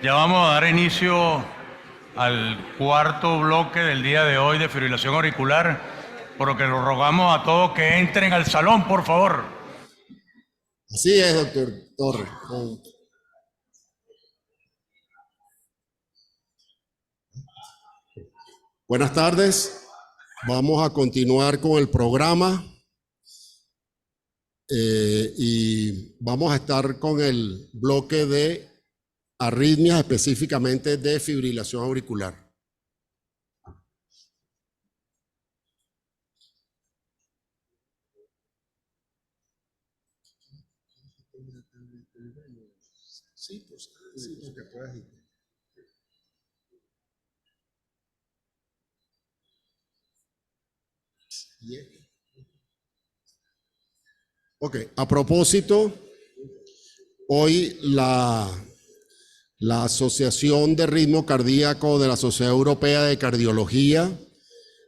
Ya vamos a dar inicio al cuarto bloque del día de hoy de fibrilación auricular, por lo que los rogamos a todos que entren al salón, por favor. Así es, doctor Torres. Buenas tardes. Vamos a continuar con el programa y vamos a estar con el bloque de arritmias, específicamente de fibrilación auricular. Sí, pues, que puedas ir. Ok, a propósito, hoy la Asociación de Ritmo Cardíaco de la Sociedad Europea de Cardiología,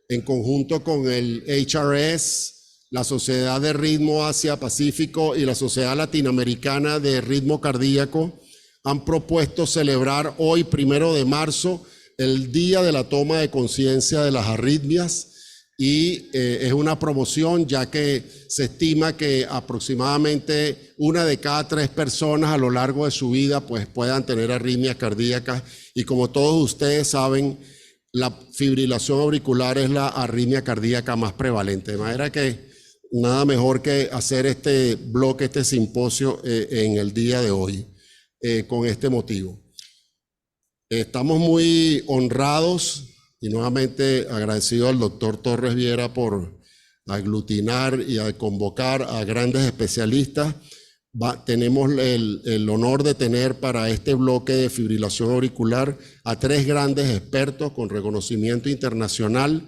en conjunto con el HRS, la Sociedad de Ritmo Asia-Pacífico y la Sociedad Latinoamericana de Ritmo Cardíaco, han propuesto celebrar hoy, 1 de marzo, el Día de la Toma de Conciencia de las Arritmias, y es una promoción ya que se estima que aproximadamente 1 de cada 3 personas a lo largo de su vida pues puedan tener arritmias cardíacas, y como todos ustedes saben, la fibrilación auricular es la arritmia cardíaca más prevalente, de manera que nada mejor que hacer este bloque, este simposio en el día de hoy con este motivo. Estamos muy honrados y nuevamente agradecido al doctor Torres Viera por aglutinar y a convocar a grandes especialistas. Tenemos el honor de tener para este bloque de fibrilación auricular a 3 grandes expertos con reconocimiento internacional.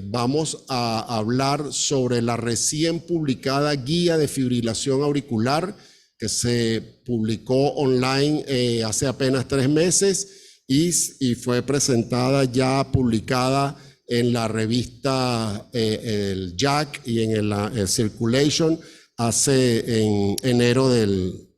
Vamos a hablar sobre la recién publicada guía de fibrilación auricular que se publicó online hace apenas 3 meses y fue presentada ya publicada en la revista el JACC y en el Circulation en enero del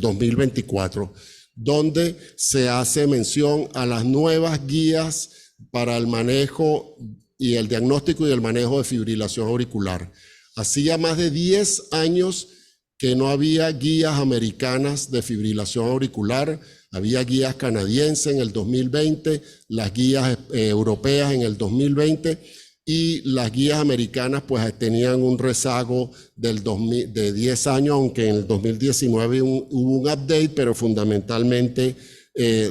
2024, donde se hace mención a las nuevas guías para el manejo y el diagnóstico y el manejo de fibrilación auricular. Hacía más de 10 años que no había guías americanas de fibrilación auricular. Había guías canadienses en el 2020, las guías europeas en el 2020, y las guías americanas pues tenían un rezago de 10 años, aunque en el 2019 hubo un update, pero fundamentalmente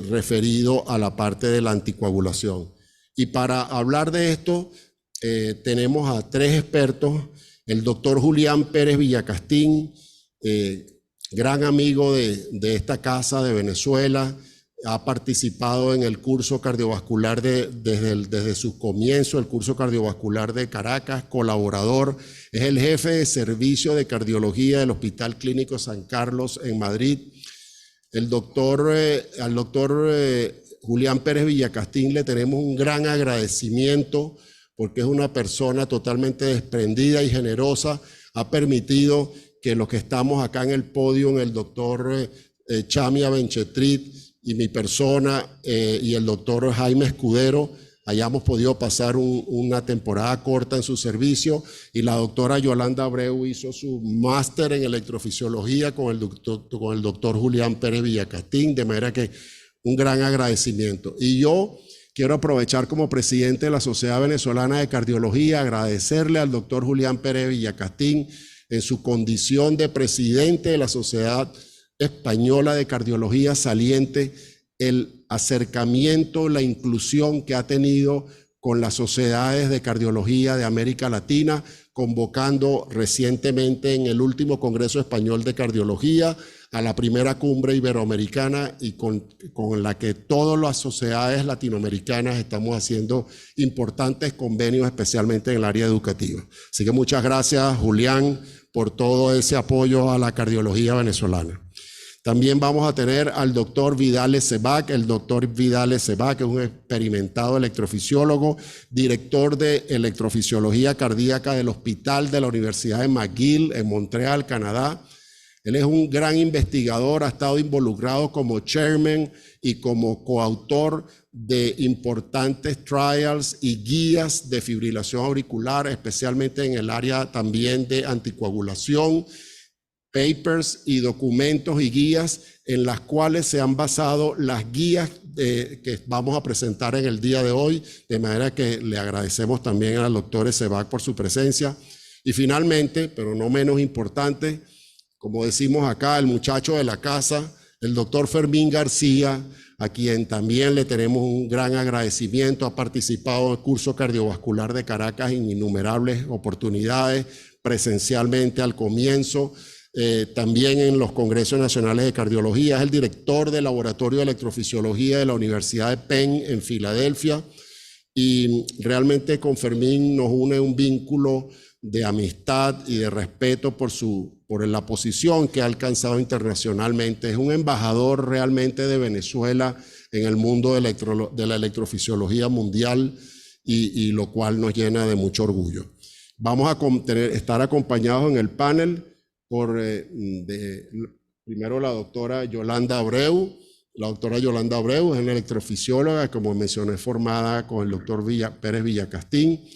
referido a la parte de la anticoagulación. Y para hablar de esto tenemos a 3 expertos: el doctor Julián Pérez Villacastín, gran amigo de esta casa de Venezuela, ha participado en el curso cardiovascular desde su comienzo, el curso cardiovascular de Caracas, colaborador, es el jefe de servicio de cardiología del Hospital Clínico San Carlos en Madrid. Al doctor Julián Pérez Villacastín le tenemos un gran agradecimiento porque es una persona totalmente desprendida y generosa. Ha permitido que los que estamos acá en el podio, el doctor Chamia Benchetrit y mi persona y el doctor Jaime Escudero, hayamos podido pasar una temporada corta en su servicio, y la doctora Yolanda Abreu hizo su máster en electrofisiología con el doctor Julián Pérez Villacastín, de manera que un gran agradecimiento. Y yo quiero aprovechar como presidente de la Sociedad Venezolana de Cardiología, agradecerle al doctor Julián Pérez Villacastín en su condición de presidente de la Sociedad Española de Cardiología saliente, el acercamiento, la inclusión que ha tenido con las sociedades de cardiología de América Latina, convocando recientemente en el último Congreso Español de Cardiología a la primera cumbre iberoamericana, y con la que todas las sociedades latinoamericanas estamos haciendo importantes convenios, especialmente en el área educativa. Así que muchas gracias, Julián, por todo ese apoyo a la cardiología venezolana. También vamos a tener al doctor Vidales Sebac. El doctor Vidales Sebac es un experimentado electrofisiólogo, director de electrofisiología cardíaca del Hospital de la Universidad de McGill en Montreal, Canadá. Él es un gran investigador, ha estado involucrado como chairman y como coautor de importantes trials y guías de fibrilación auricular, especialmente en el área también de anticoagulación, papers y documentos y guías en las cuales se han basado las guías que vamos a presentar en el día de hoy, de manera que le agradecemos también al doctor Ezebac por su presencia. Y finalmente, pero no menos importante, como decimos acá, el muchacho de la casa, el doctor Fermín García, a quien también le tenemos un gran agradecimiento, ha participado en el curso cardiovascular de Caracas en innumerables oportunidades, presencialmente al comienzo, también en los Congresos Nacionales de Cardiología, es el director del Laboratorio de Electrofisiología de la Universidad de Penn en Filadelfia, y realmente con Fermín nos une un vínculo de amistad y de respeto por la posición que ha alcanzado internacionalmente. Es un embajador realmente de Venezuela en el mundo de la electrofisiología mundial, y lo cual nos llena de mucho orgullo. Vamos a estar acompañados en el panel por primero la doctora Yolanda Abreu. La doctora Yolanda Abreu es una electrofisióloga, como mencioné, formada con el doctor Pérez Villacastín.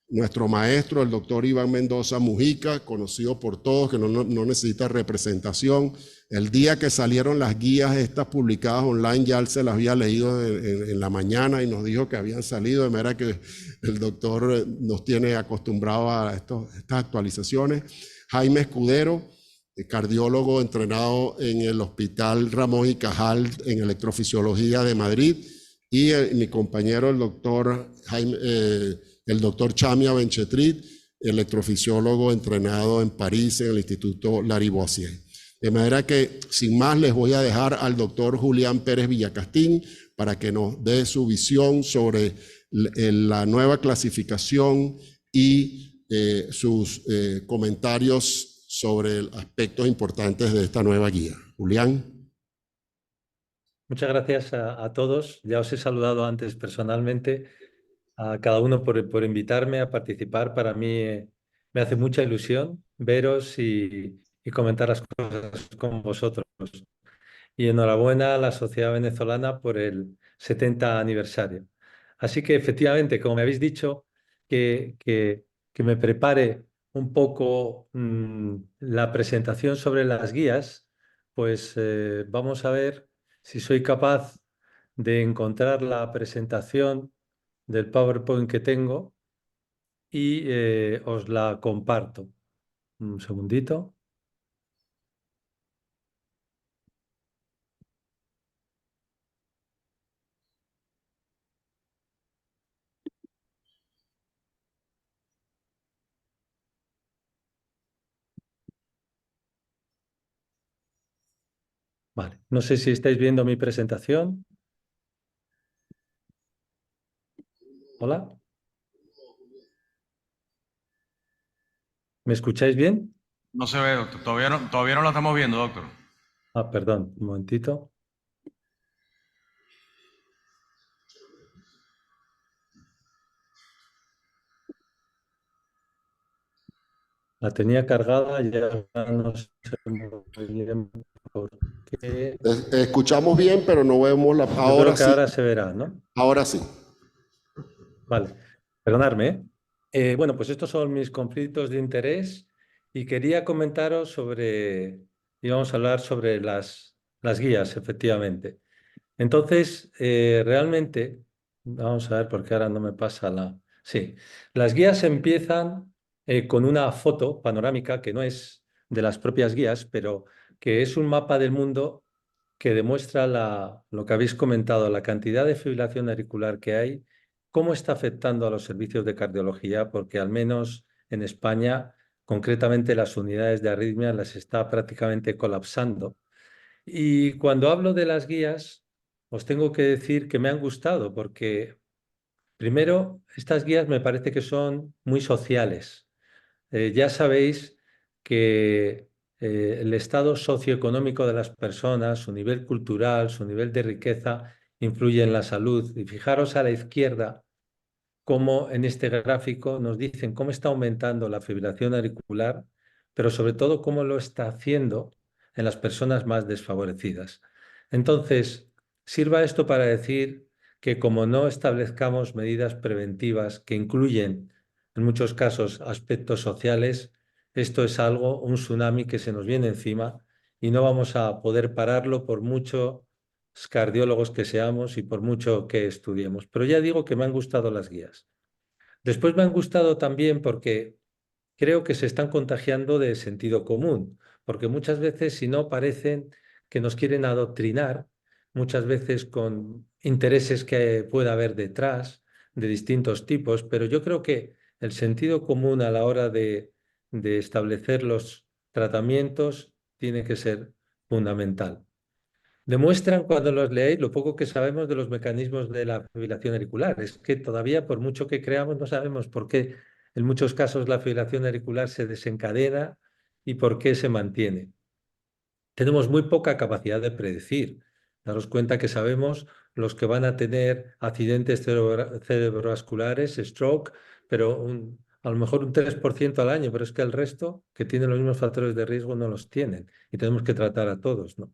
Nuestro maestro, el doctor Iván Mendoza Mujica, conocido por todos, que no necesita representación. El día que salieron las guías estas publicadas online, ya él se las había leído en la mañana y nos dijo que habían salido, de manera que el doctor nos tiene acostumbrados a estas actualizaciones. Jaime Escudero, cardiólogo entrenado en el Hospital Ramón y Cajal en electrofisiología de Madrid, y mi compañero, el doctor Chamia Benchetrit, electrofisiólogo entrenado en París en el Instituto Lariboisier. De manera que, sin más, les voy a dejar al doctor Julián Pérez Villacastín para que nos dé su visión sobre la nueva clasificación y sus comentarios sobre aspectos importantes de esta nueva guía. Julián. Muchas gracias a todos. Ya os he saludado antes personalmente, a cada uno por invitarme a participar. Para mí me hace mucha ilusión veros y comentar las cosas con vosotros. Y enhorabuena a la Sociedad Venezolana por el 70 aniversario. Así que efectivamente, como me habéis dicho, que me prepare un poco la presentación sobre las guías, pues vamos a ver si soy capaz de encontrar la presentación del PowerPoint que tengo y os la comparto. Un segundito. Vale, no sé si estáis viendo mi presentación. Hola. ¿Me escucháis bien? No se ve, doctor. Todavía no la estamos viendo, doctor. Ah, perdón, un momentito. La tenía cargada, ya no sé muy bien por qué. Escuchamos bien, pero no vemos la... Yo Ahora creo que sí. ahora se verá, ¿no? Ahora sí. Vale, perdonadme, ¿eh? Bueno, pues estos son mis conflictos de interés y quería comentaros íbamos a hablar sobre las guías, efectivamente. Entonces, realmente, vamos a ver porque ahora no me pasa la... Sí, las guías empiezan con una foto panorámica que no es de las propias guías, pero que es un mapa del mundo que demuestra lo que habéis comentado, la cantidad de fibrilación auricular que hay, cómo está afectando a los servicios de cardiología, porque al menos en España, concretamente las unidades de arritmia las está prácticamente colapsando. Y cuando hablo de las guías, os tengo que decir que me han gustado porque, primero, estas guías me parece que son muy sociales. Ya sabéis que el estado socioeconómico de las personas, su nivel cultural, su nivel de riqueza, influye en la salud. Y fijaros a la izquierda cómo en este gráfico nos dicen cómo está aumentando la fibrilación auricular, pero sobre todo cómo lo está haciendo en las personas más desfavorecidas. Entonces, sirva esto para decir que como no establezcamos medidas preventivas que incluyen, en muchos casos, aspectos sociales, esto es algo, un tsunami que se nos viene encima y no vamos a poder pararlo por muchos cardiólogos que seamos y por mucho que estudiemos. Pero ya digo que me han gustado las guías. Después me han gustado también porque creo que se están contagiando de sentido común, porque muchas veces, si no, parecen que nos quieren adoctrinar, muchas veces con intereses que pueda haber detrás, de distintos tipos, pero yo creo que el sentido común a la hora de establecer los tratamientos tiene que ser fundamental. Demuestran cuando los leéis lo poco que sabemos de los mecanismos de la fibrilación auricular. Es que todavía, por mucho que creamos, no sabemos por qué en muchos casos la fibrilación auricular se desencadena y por qué se mantiene. Tenemos muy poca capacidad de predecir. Daros cuenta que sabemos los que van a tener accidentes cerebrovasculares, stroke, pero a lo mejor un 3% al año, pero es que el resto, que tienen los mismos factores de riesgo, no los tienen y tenemos que tratar a todos, ¿no?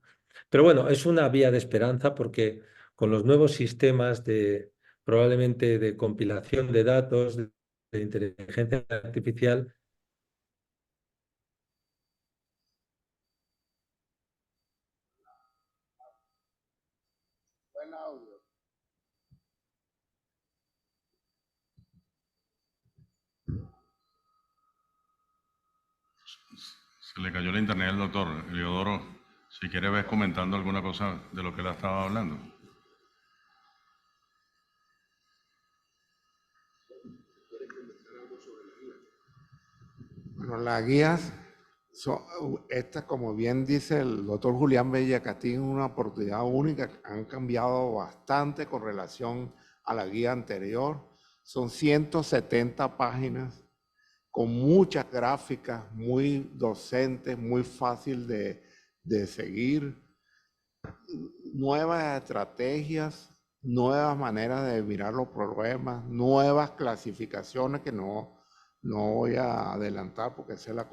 Pero bueno, es una vía de esperanza porque con los nuevos sistemas de probablemente de compilación de datos, de inteligencia artificial. Se le cayó el internet al doctor Eliodoro. Si quiere, ves comentando alguna cosa de lo que él estaba hablando. Bueno, las guías, son, esta, como bien dice el doctor Julián Bellacatín, una oportunidad única, han cambiado bastante con relación a la guía anterior. Son 170 páginas con muchas gráficas, muy docentes, muy fácil de seguir, nuevas estrategias, nuevas maneras de mirar los problemas, nuevas clasificaciones que no voy a adelantar porque sé las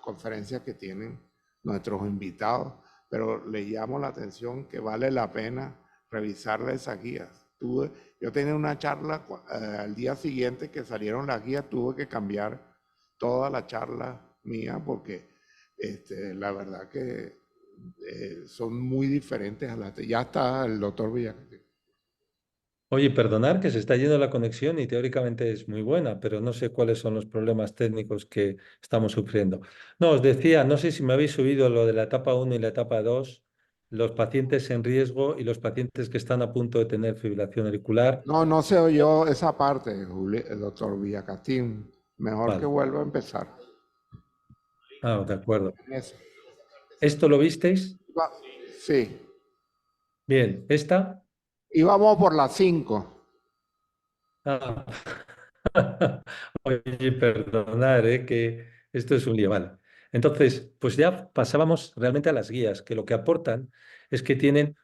conferencias que tienen nuestros invitados, pero le llamo la atención que vale la pena revisarle esas guías. Yo tenía una charla al día siguiente que salieron las guías, tuve que cambiar toda la charla mía porque la verdad que son muy diferentes a las de... Ya está el doctor Villanueva. Oye, perdonar que se está yendo la conexión y teóricamente es muy buena, pero no sé cuáles son los problemas técnicos que estamos sufriendo. No, os decía, no sé si me habéis subido lo de la etapa 1 y la etapa 2, los pacientes en riesgo y los pacientes que están a punto de tener fibrilación auricular. No se oyó esa parte, el doctor Villacatín. Mejor que Vale. vuelva a empezar. Ah, de acuerdo. Eso. ¿Esto lo visteis? Sí. Bien, ¿esta? Íbamos por las 5. Ah. Oye, perdonar, que esto es un lío. Vale. Entonces, pues ya pasábamos realmente a las guías, que lo que aportan es que tienen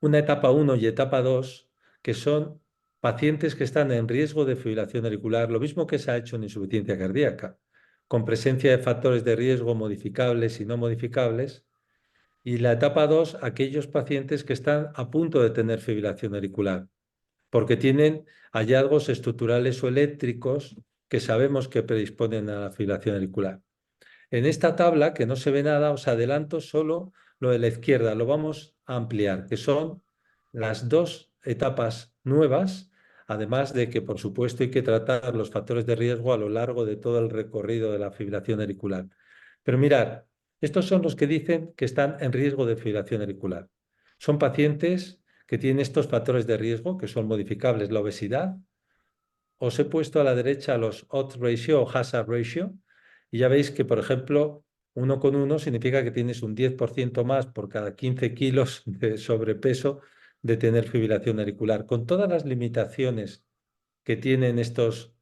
una etapa 1 y etapa 2, que son pacientes que están en riesgo de fibrilación auricular, lo mismo que se ha hecho en insuficiencia cardíaca, con presencia de factores de riesgo modificables y no modificables. Y la etapa 2, aquellos pacientes que están a punto de tener fibrilación auricular porque tienen hallazgos estructurales o eléctricos que sabemos que predisponen a la fibrilación auricular. En esta tabla, que no se ve nada, os adelanto solo lo de la izquierda, lo vamos a ampliar, que son las dos etapas nuevas, además de que, por supuesto, hay que tratar los factores de riesgo a lo largo de todo el recorrido de la fibrilación auricular. Pero mirad, estos son los que dicen que están en riesgo de fibrilación auricular. Son pacientes que tienen estos factores de riesgo, que son modificables, la obesidad. Os he puesto a la derecha los odds ratio o hazard ratio, y ya veis que, por ejemplo, 1,1 significa que tienes un 10% más por cada 15 kilos de sobrepeso de tener fibrilación auricular, con todas las limitaciones que tienen estos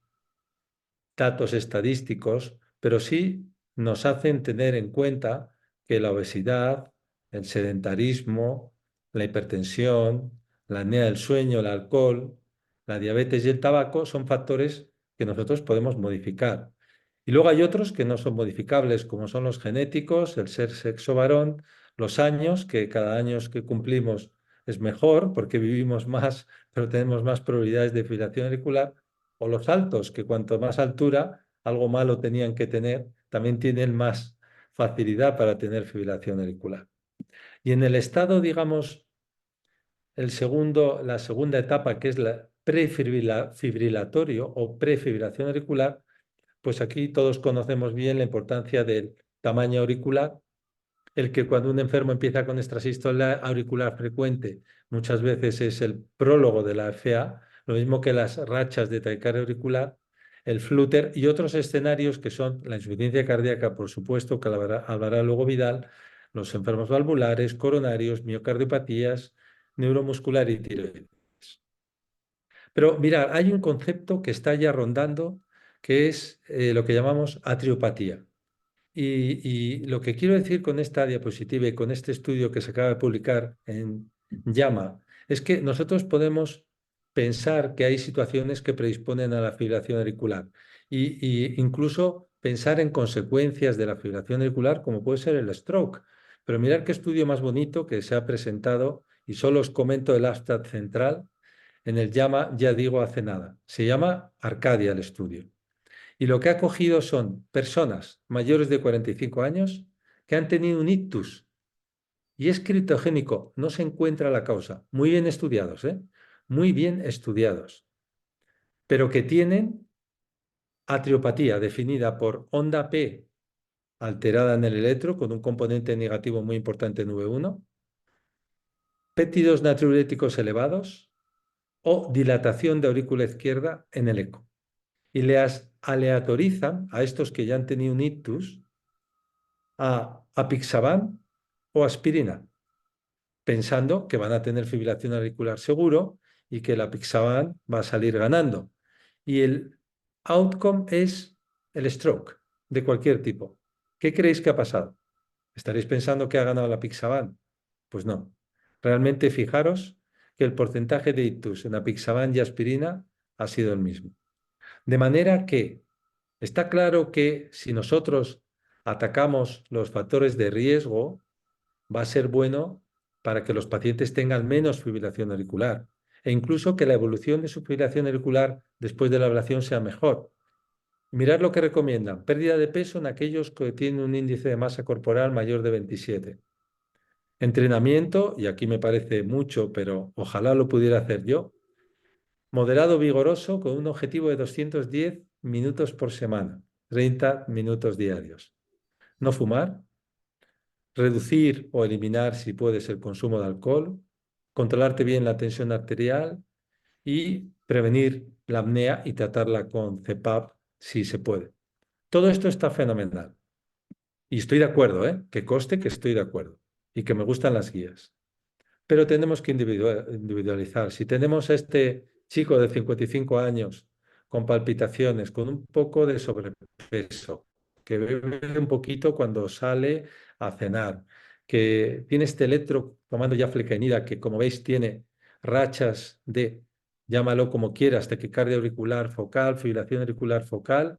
datos estadísticos, pero sí nos hacen tener en cuenta que la obesidad, el sedentarismo, la hipertensión, la apnea del sueño, el alcohol, la diabetes y el tabaco son factores que nosotros podemos modificar. Y luego hay otros que no son modificables, como son los genéticos, el ser sexo varón, los años, que cada año que cumplimos es mejor porque vivimos más, pero tenemos más probabilidades de fibrilación auricular, o los altos, que cuanto más altura, algo malo tenían que tener, también tienen más facilidad para tener fibrilación auricular. Y en el estado, digamos, la segunda etapa, que es la prefibrilatorio o prefibrilación auricular, pues aquí todos conocemos bien la importancia del tamaño auricular, el que cuando un enfermo empieza con extrasístole auricular frecuente, muchas veces es el prólogo de la FA, lo mismo que las rachas de taquicardia auricular, el flúter y otros escenarios que son la insuficiencia cardíaca, por supuesto, que hablará luego Vidal, los enfermos valvulares, coronarios, miocardiopatías, neuromuscular y tiroides. Pero mira, hay un concepto que está ya rondando, que es lo que llamamos atriopatía. Y lo que quiero decir con esta diapositiva y con este estudio que se acaba de publicar en JAMA es que nosotros podemos pensar que hay situaciones que predisponen a la fibrilación auricular y incluso pensar en consecuencias de la fibrilación auricular como puede ser el stroke. Pero mirad qué estudio más bonito que se ha presentado y solo os comento el abstract central en el JAMA, ya digo, hace nada. Se llama Arcadia el estudio. Y lo que ha cogido son personas mayores de 45 años que han tenido un ictus y es criptogénico, no se encuentra la causa. Muy bien estudiados, ¿eh? Muy bien estudiados. Pero que tienen atriopatía definida por onda P alterada en el electro con un componente negativo muy importante en V1, péptidos natriuréticos elevados o dilatación de aurícula izquierda en el eco. Y les aleatorizan a estos que ya han tenido un ictus a apixaban o aspirina, pensando que van a tener fibrilación auricular seguro y que el apixaban va a salir ganando. Y el outcome es el stroke de cualquier tipo. ¿Qué creéis que ha pasado? ¿Estaréis pensando que ha ganado el apixaban? Pues no. Realmente fijaros que el porcentaje de ictus en apixaban y aspirina ha sido el mismo. De manera que está claro que si nosotros atacamos los factores de riesgo, va a ser bueno para que los pacientes tengan menos fibrilación auricular e incluso que la evolución de su fibrilación auricular después de la ablación sea mejor. Mirad lo que recomiendan. Pérdida de peso en aquellos que tienen un índice de masa corporal mayor de 27. Entrenamiento, y aquí me parece mucho, pero ojalá lo pudiera hacer yo, moderado vigoroso con un objetivo de 210 minutos por semana, 30 minutos diarios. No fumar, reducir o eliminar, si puedes, el consumo de alcohol, controlarte bien la tensión arterial y prevenir la apnea y tratarla con CPAP si se puede. Todo esto está fenomenal. Y estoy de acuerdo, que conste que estoy de acuerdo y que me gustan las guías. Pero tenemos que individualizar. Si tenemos a este chico de 55 años con palpitaciones, con un poco de sobrepeso, que bebe un poquito cuando sale a cenar, que tiene este electro tomando ya flecainida, que como veis tiene rachas de, llámalo como quieras, taquicardia auricular focal, fibrilación auricular focal,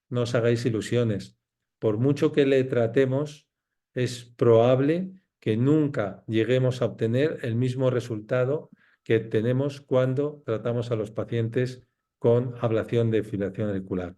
no os hagáis ilusiones. Por mucho que le tratemos, es probable que nunca lleguemos a obtener el mismo resultado que tenemos cuando tratamos a los pacientes con ablación de fibrilación auricular.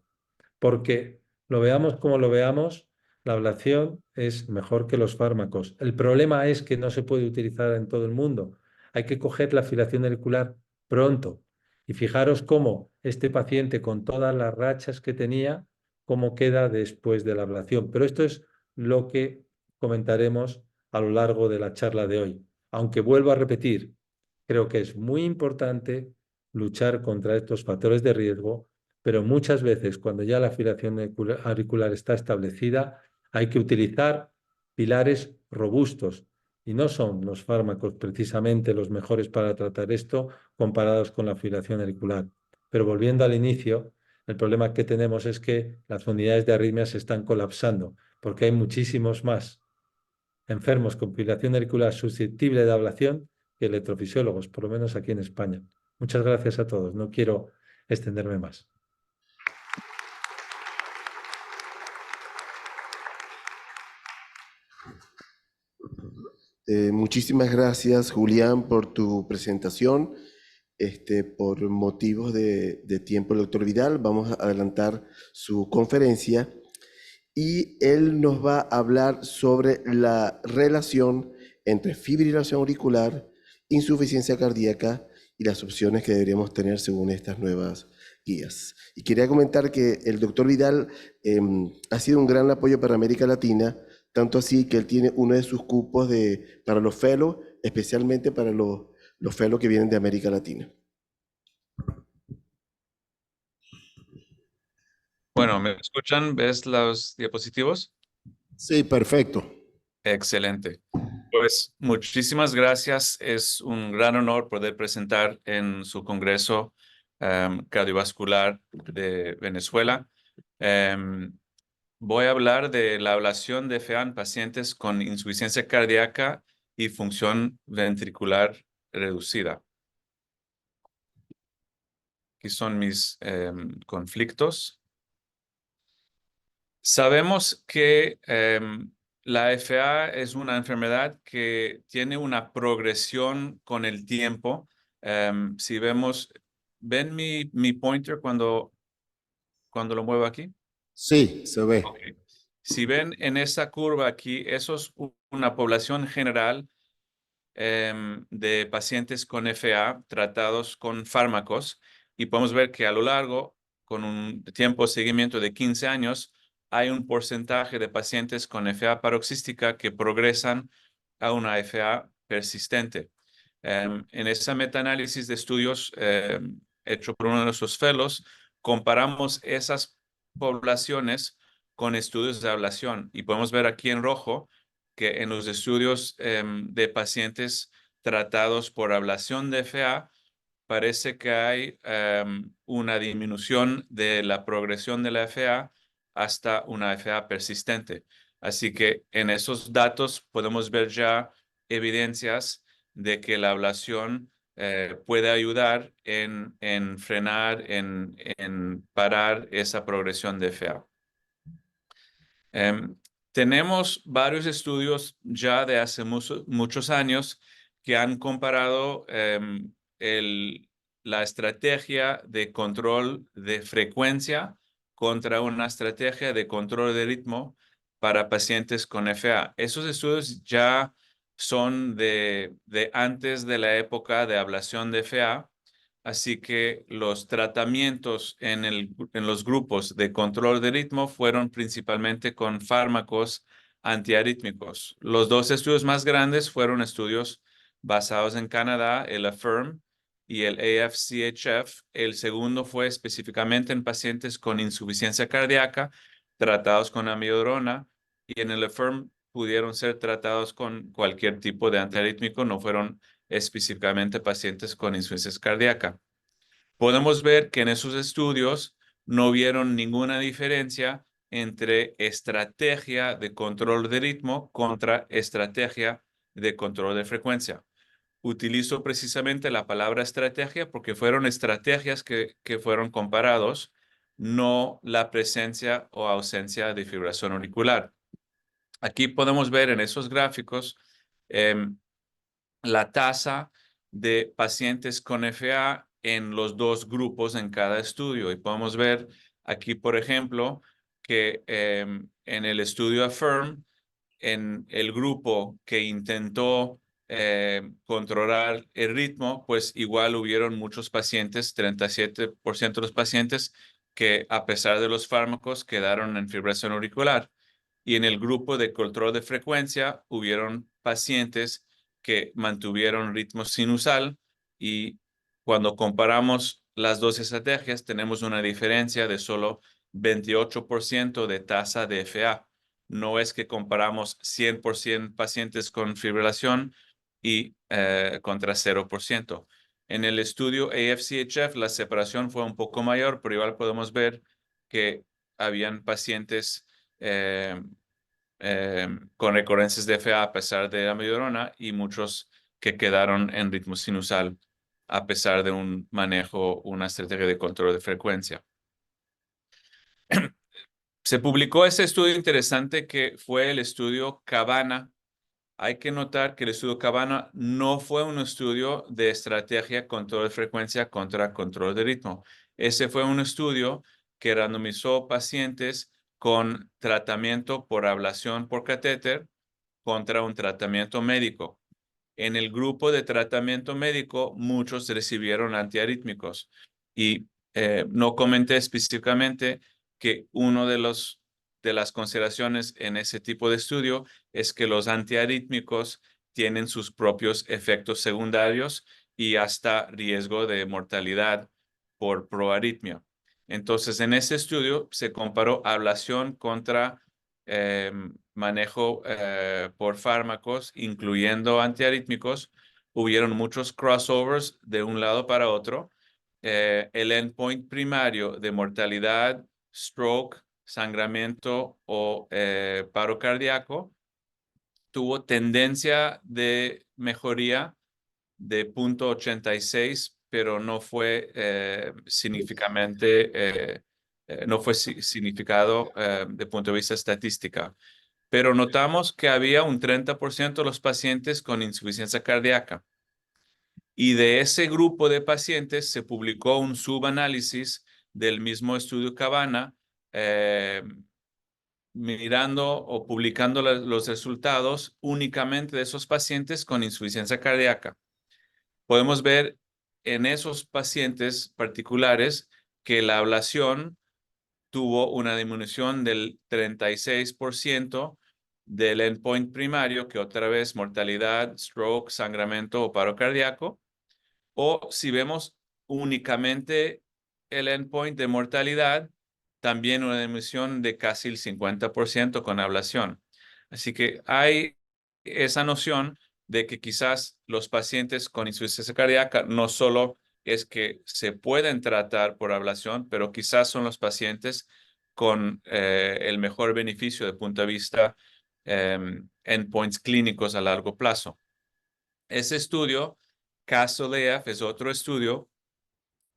Porque lo veamos como lo veamos, la ablación es mejor que los fármacos. El problema es que no se puede utilizar en todo el mundo. Hay que coger la fibrilación auricular pronto. Y fijaros cómo este paciente, con todas las rachas que tenía, cómo queda después de la ablación. Pero esto es lo que comentaremos a lo largo de la charla de hoy. Aunque vuelvo a repetir, creo que es muy importante luchar contra estos factores de riesgo, pero muchas veces cuando ya la fibrilación auricular está establecida, hay que utilizar pilares robustos y no son los fármacos precisamente los mejores para tratar esto comparados con la fibrilación auricular. Pero volviendo al inicio, el problema que tenemos es que las unidades de arritmias se están colapsando porque hay muchísimos más enfermos con fibrilación auricular susceptible de ablación que electrofisiólogos, por lo menos aquí en España. Muchas gracias a todos. No quiero extenderme más. Muchísimas gracias, Julián, por tu presentación. Por motivos de tiempo, el doctor Vidal, vamos a adelantar su conferencia y él nos va a hablar sobre la relación entre fibrilación auricular, insuficiencia cardíaca y las opciones que deberíamos tener según estas nuevas guías. Y quería comentar que el doctor Vidal ha sido un gran apoyo para América Latina, tanto así que él tiene uno de sus cupos para los fellows, especialmente para los fellows que vienen de América Latina. Bueno, ¿me escuchan? ¿Ves los diapositivos? Sí, perfecto. Excelente. Pues muchísimas gracias. Es un gran honor poder presentar en su Congreso Cardiovascular de Venezuela. Voy a hablar de la ablación de FA en pacientes con insuficiencia cardíaca y función ventricular reducida. Aquí son mis conflictos. Sabemos que la FA es una enfermedad que tiene una progresión con el tiempo. Si vemos, ¿ven mi pointer cuando lo muevo aquí? Sí, se ve. Okay. Si ven en esta curva aquí, eso es una población general de pacientes con FA tratados con fármacos y podemos ver que a lo largo, con un tiempo de seguimiento de 15 años, hay un porcentaje de pacientes con FA paroxística que progresan a una FA persistente. En ese metaanálisis de estudios hecho por uno de nuestros fellows, comparamos esas poblaciones con estudios de ablación y podemos ver aquí en rojo que en los estudios de pacientes tratados por ablación de FA, parece que hay una disminución de la progresión de la FA hasta una FA persistente. Así que en esos datos podemos ver ya evidencias de que la ablación puede ayudar en frenar, en parar esa progresión de FA. Tenemos varios estudios ya de hace muchos años que han comparado la estrategia de control de frecuencia contra una estrategia de control de ritmo para pacientes con FA. Esos estudios ya son de antes de la época de ablación de FA. Así que los tratamientos en los grupos de control de ritmo fueron principalmente con fármacos antiarrítmicos. Los dos estudios más grandes fueron estudios basados en Canadá, el AFFIRM y el AFCHF. El segundo fue específicamente en pacientes con insuficiencia cardíaca tratados con amiodarona y en el AFFIRM pudieron ser tratados con cualquier tipo de antiarrítmico, no fueron específicamente pacientes con insuficiencia cardíaca. Podemos ver que en esos estudios no vieron ninguna diferencia entre estrategia de control de ritmo contra estrategia de control de frecuencia. Utilizo precisamente la palabra estrategia porque fueron estrategias que fueron comparados, no la presencia o ausencia de fibrilación auricular. Aquí podemos ver en esos gráficos la tasa de pacientes con FA en los dos grupos en cada estudio. Y podemos ver aquí, por ejemplo, que en el estudio AFFIRM, en el grupo que intentó controlar el ritmo, pues igual hubieron muchos pacientes, 37% de los pacientes que a pesar de los fármacos quedaron en fibrilación auricular. Y en el grupo de control de frecuencia hubieron pacientes que mantuvieron ritmo sinusal y cuando comparamos las dos estrategias tenemos una diferencia de solo 28% de tasa de FA. No es que comparamos 100% pacientes con fibrilación y contra 0%. En el estudio AFCHF la separación fue un poco mayor, pero igual podemos ver que habían pacientes con recurrencias de FA a pesar de la amiodarona y muchos que quedaron en ritmo sinusal a pesar de una estrategia de control de frecuencia. Se publicó ese estudio interesante que fue el estudio Cabana. Hay que notar que el estudio Cabana no fue un estudio de estrategia control de frecuencia contra control de ritmo. Ese fue un estudio que randomizó pacientes con tratamiento por ablación por catéter contra un tratamiento médico. En el grupo de tratamiento médico, muchos recibieron antiarrítmicos y no comenté específicamente que uno de las consideraciones en ese tipo de estudio es que los antiarrítmicos tienen sus propios efectos secundarios y hasta riesgo de mortalidad por proarritmia. Entonces, en ese estudio se comparó ablación contra manejo por fármacos, incluyendo antiarrítmicos. Hubieron muchos crossovers de un lado para otro. El endpoint primario de mortalidad, stroke, sangramiento o paro cardíaco tuvo tendencia de mejoría de 0.86, pero no fue significado de punto de vista estadística. Pero notamos que había un 30% de los pacientes con insuficiencia cardíaca. Y de ese grupo de pacientes se publicó un subanálisis del mismo estudio Cabana, mirando o publicando los resultados únicamente de esos pacientes con insuficiencia cardíaca. Podemos ver en esos pacientes particulares que la ablación tuvo una disminución del 36% del endpoint primario, que otra vez mortalidad, stroke, sangramiento o paro cardíaco. O si vemos únicamente el endpoint de mortalidad, también una disminución de casi el 50% con ablación. Así que hay esa noción de que quizás los pacientes con insuficiencia cardíaca no solo es que se pueden tratar por ablación, pero quizás son los pacientes con el mejor beneficio de punto de vista endpoints clínicos a largo plazo. Ese estudio, CASTLE-AF, es otro estudio.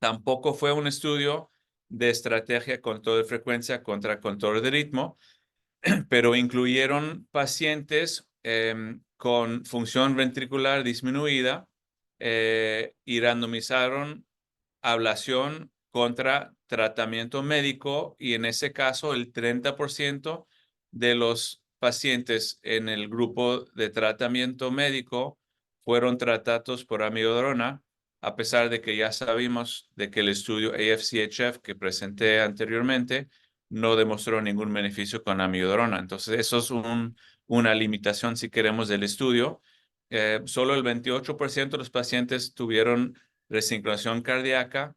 Tampoco fue un estudio de estrategia control de frecuencia contra control de ritmo, pero incluyeron pacientes con función ventricular disminuida y randomizaron ablación contra tratamiento médico, y en ese caso el 30% de los pacientes en el grupo de tratamiento médico fueron tratados por amiodarona, a pesar de que ya sabemos de que el estudio AFCHF que presenté anteriormente no demostró ningún beneficio con amiodarona. Entonces, eso es una limitación si queremos del estudio. Solo el 28% de los pacientes tuvieron resincronización cardíaca.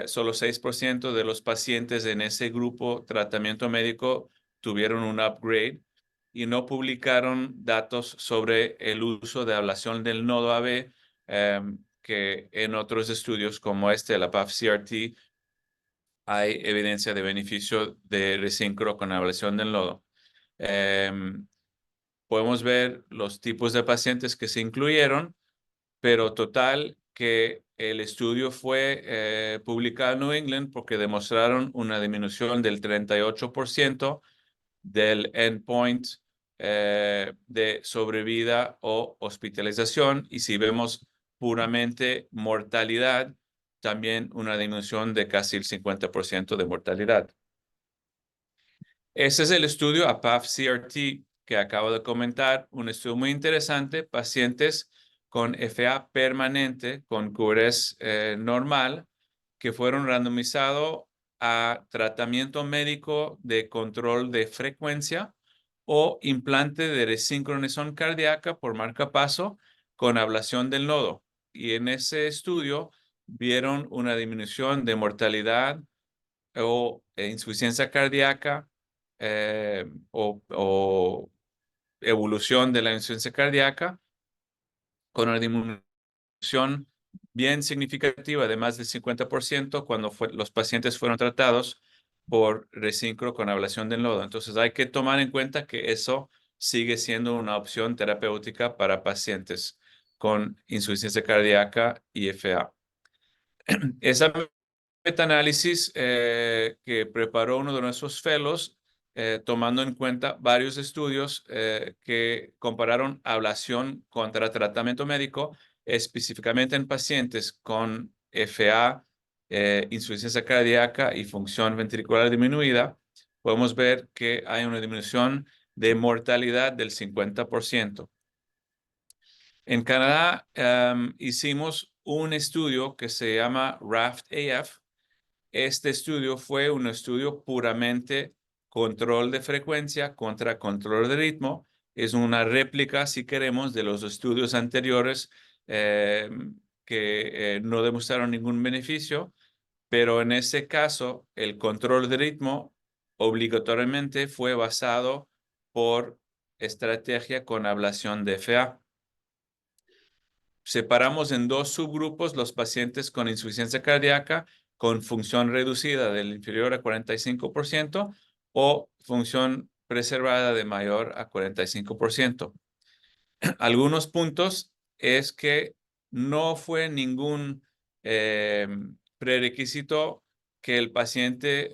Solo 6% de los pacientes en ese grupo tratamiento médico tuvieron un upgrade y no publicaron datos sobre el uso de ablación del nodo AB, que en otros estudios como la PAF-CRT, hay evidencia de beneficio de resincro con ablación del nodo. Podemos ver los tipos de pacientes que se incluyeron, pero total que el estudio fue publicado en New England porque demostraron una disminución del 38% del endpoint de sobrevida o hospitalización, y si vemos puramente mortalidad, también una disminución de casi el 50% de mortalidad. Ese es el estudio APAF-CRT que acabo de comentar, un estudio muy interesante, pacientes con FA permanente, con QRS normal, que fueron randomizados a tratamiento médico de control de frecuencia o implante de resincronización cardíaca por marcapaso con ablación del nodo. Y en ese estudio vieron una disminución de mortalidad o insuficiencia cardíaca o evolución de la insuficiencia cardíaca con una disminución bien significativa de más del 50% cuando los pacientes fueron tratados por resincro con ablación del nodo. Entonces hay que tomar en cuenta que eso sigue siendo una opción terapéutica para pacientes con insuficiencia cardíaca y FA. Esa metaanálisis que preparó uno de nuestros fellows tomando en cuenta varios estudios que compararon ablación contra tratamiento médico, específicamente en pacientes con FA, insuficiencia cardíaca y función ventricular disminuida. Podemos ver que hay una disminución de mortalidad del 50%. En Canadá hicimos un estudio que se llama RAFT-AF. Este estudio fue un estudio puramente control de frecuencia contra control de ritmo. Es una réplica, si queremos, de los estudios anteriores que no demostraron ningún beneficio, pero en ese caso el control de ritmo obligatoriamente fue basado por estrategia con ablación de FA. Separamos en dos subgrupos los pacientes con insuficiencia cardíaca con función reducida del inferior a 45% o función preservada de mayor a 45%. Algunos puntos es que no fue ningún prerequisito que el paciente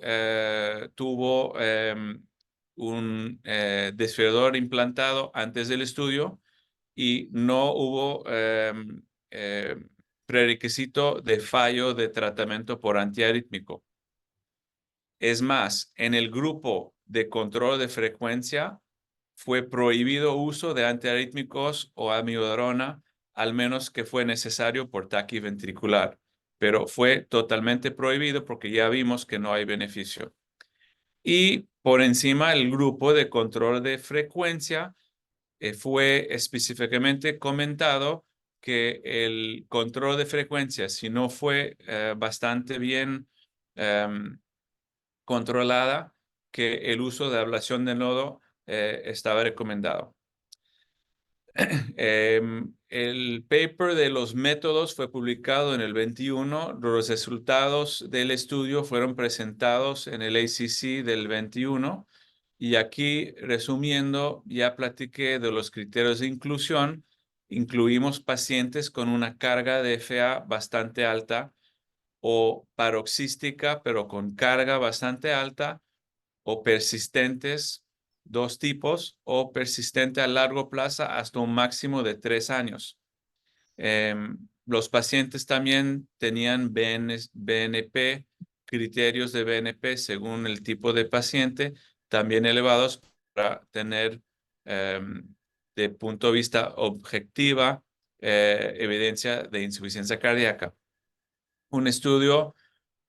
tuvo un desfibrilador implantado antes del estudio y no hubo prerequisito de fallo de tratamiento por antiarrítmico. Es más, en el grupo de control de frecuencia fue prohibido uso de antiarrítmicos o amiodarona, al menos que fue necesario por taquiventricular, pero fue totalmente prohibido porque ya vimos que no hay beneficio. Y por encima, el grupo de control de frecuencia fue específicamente comentado que el control de frecuencia, si no fue bastante bien controlada, que el uso de ablación de nodo estaba recomendado. El paper de los métodos fue publicado en el 21. Los resultados del estudio fueron presentados en el ACC del 21. Y aquí, resumiendo, ya platiqué de los criterios de inclusión. Incluimos pacientes con una carga de FA bastante alta o paroxística, pero con carga bastante alta, o persistentes, dos tipos, o persistente a largo plazo hasta un máximo de 3 años. Los pacientes también tenían BNP, criterios de BNP según el tipo de paciente, también elevados para tener, de punto de vista objetiva, evidencia de insuficiencia cardíaca. Un estudio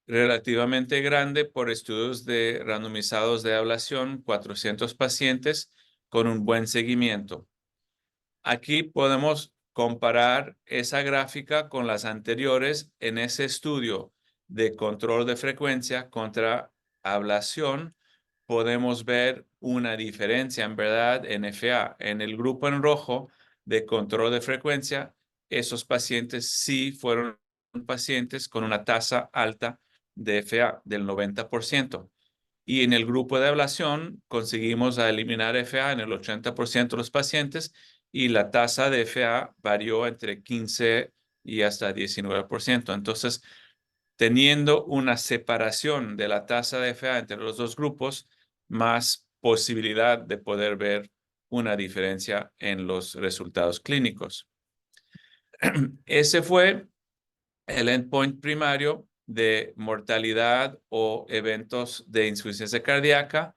relativamente grande por estudios de randomizados de ablación, 400 pacientes con un buen seguimiento. Aquí podemos comparar esa gráfica con las anteriores en ese estudio de control de frecuencia contra ablación. Podemos ver una diferencia en verdad en FA. En el grupo en rojo de control de frecuencia, esos pacientes sí fueron pacientes con una tasa alta de FA del 90%. Y en el grupo de ablación conseguimos eliminar FA en el 80% de los pacientes y la tasa de FA varió entre 15 y hasta 19%. Entonces, teniendo una separación de la tasa de FA entre los dos grupos, más posibilidad de poder ver una diferencia en los resultados clínicos. Ese fue el endpoint primario de mortalidad o eventos de insuficiencia cardíaca,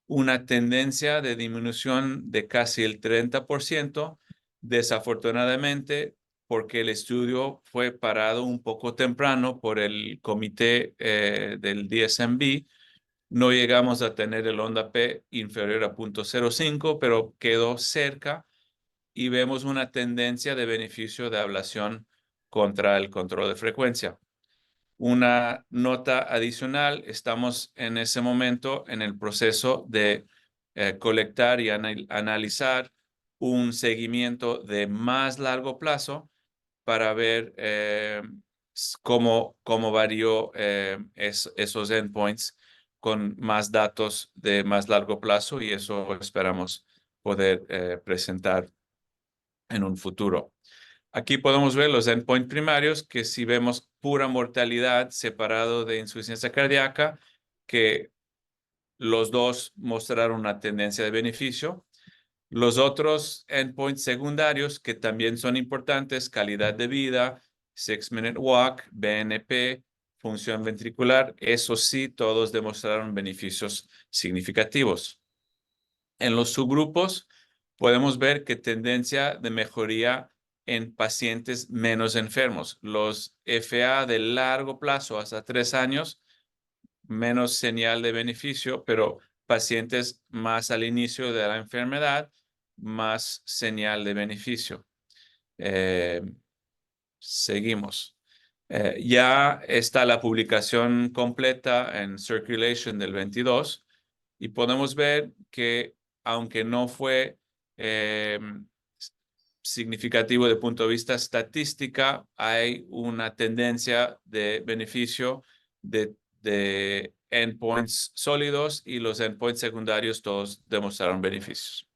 una tendencia de disminución de casi el 30%, desafortunadamente, porque el estudio fue parado un poco temprano por el comité del DSMB. No llegamos a tener el onda P inferior a 0.05, pero quedó cerca y vemos una tendencia de beneficio de ablación contra el control de frecuencia. Una nota adicional, estamos en ese momento en el proceso de colectar y analizar un seguimiento de más largo plazo para ver cómo varió esos endpoints con más datos de más largo plazo, y eso esperamos poder presentar en un futuro. Aquí podemos ver los endpoints primarios, que si vemos pura mortalidad separado de insuficiencia cardíaca, que los dos mostraron una tendencia de beneficio. Los otros endpoints secundarios que también son importantes, calidad de vida, 6-minute walk, BNP, función ventricular, eso sí, todos demostraron beneficios significativos. En los subgrupos podemos ver que tendencia de mejoría en pacientes menos enfermos. Los FA de largo plazo, hasta 3 años, menos señal de beneficio, pero pacientes más al inicio de la enfermedad, más señal de beneficio. Seguimos. Ya está la publicación completa en Circulation del 22 y podemos ver que aunque no fue significativo de punto de vista estadística, hay una tendencia de beneficio de endpoints sólidos y los endpoints secundarios todos demostraron beneficios.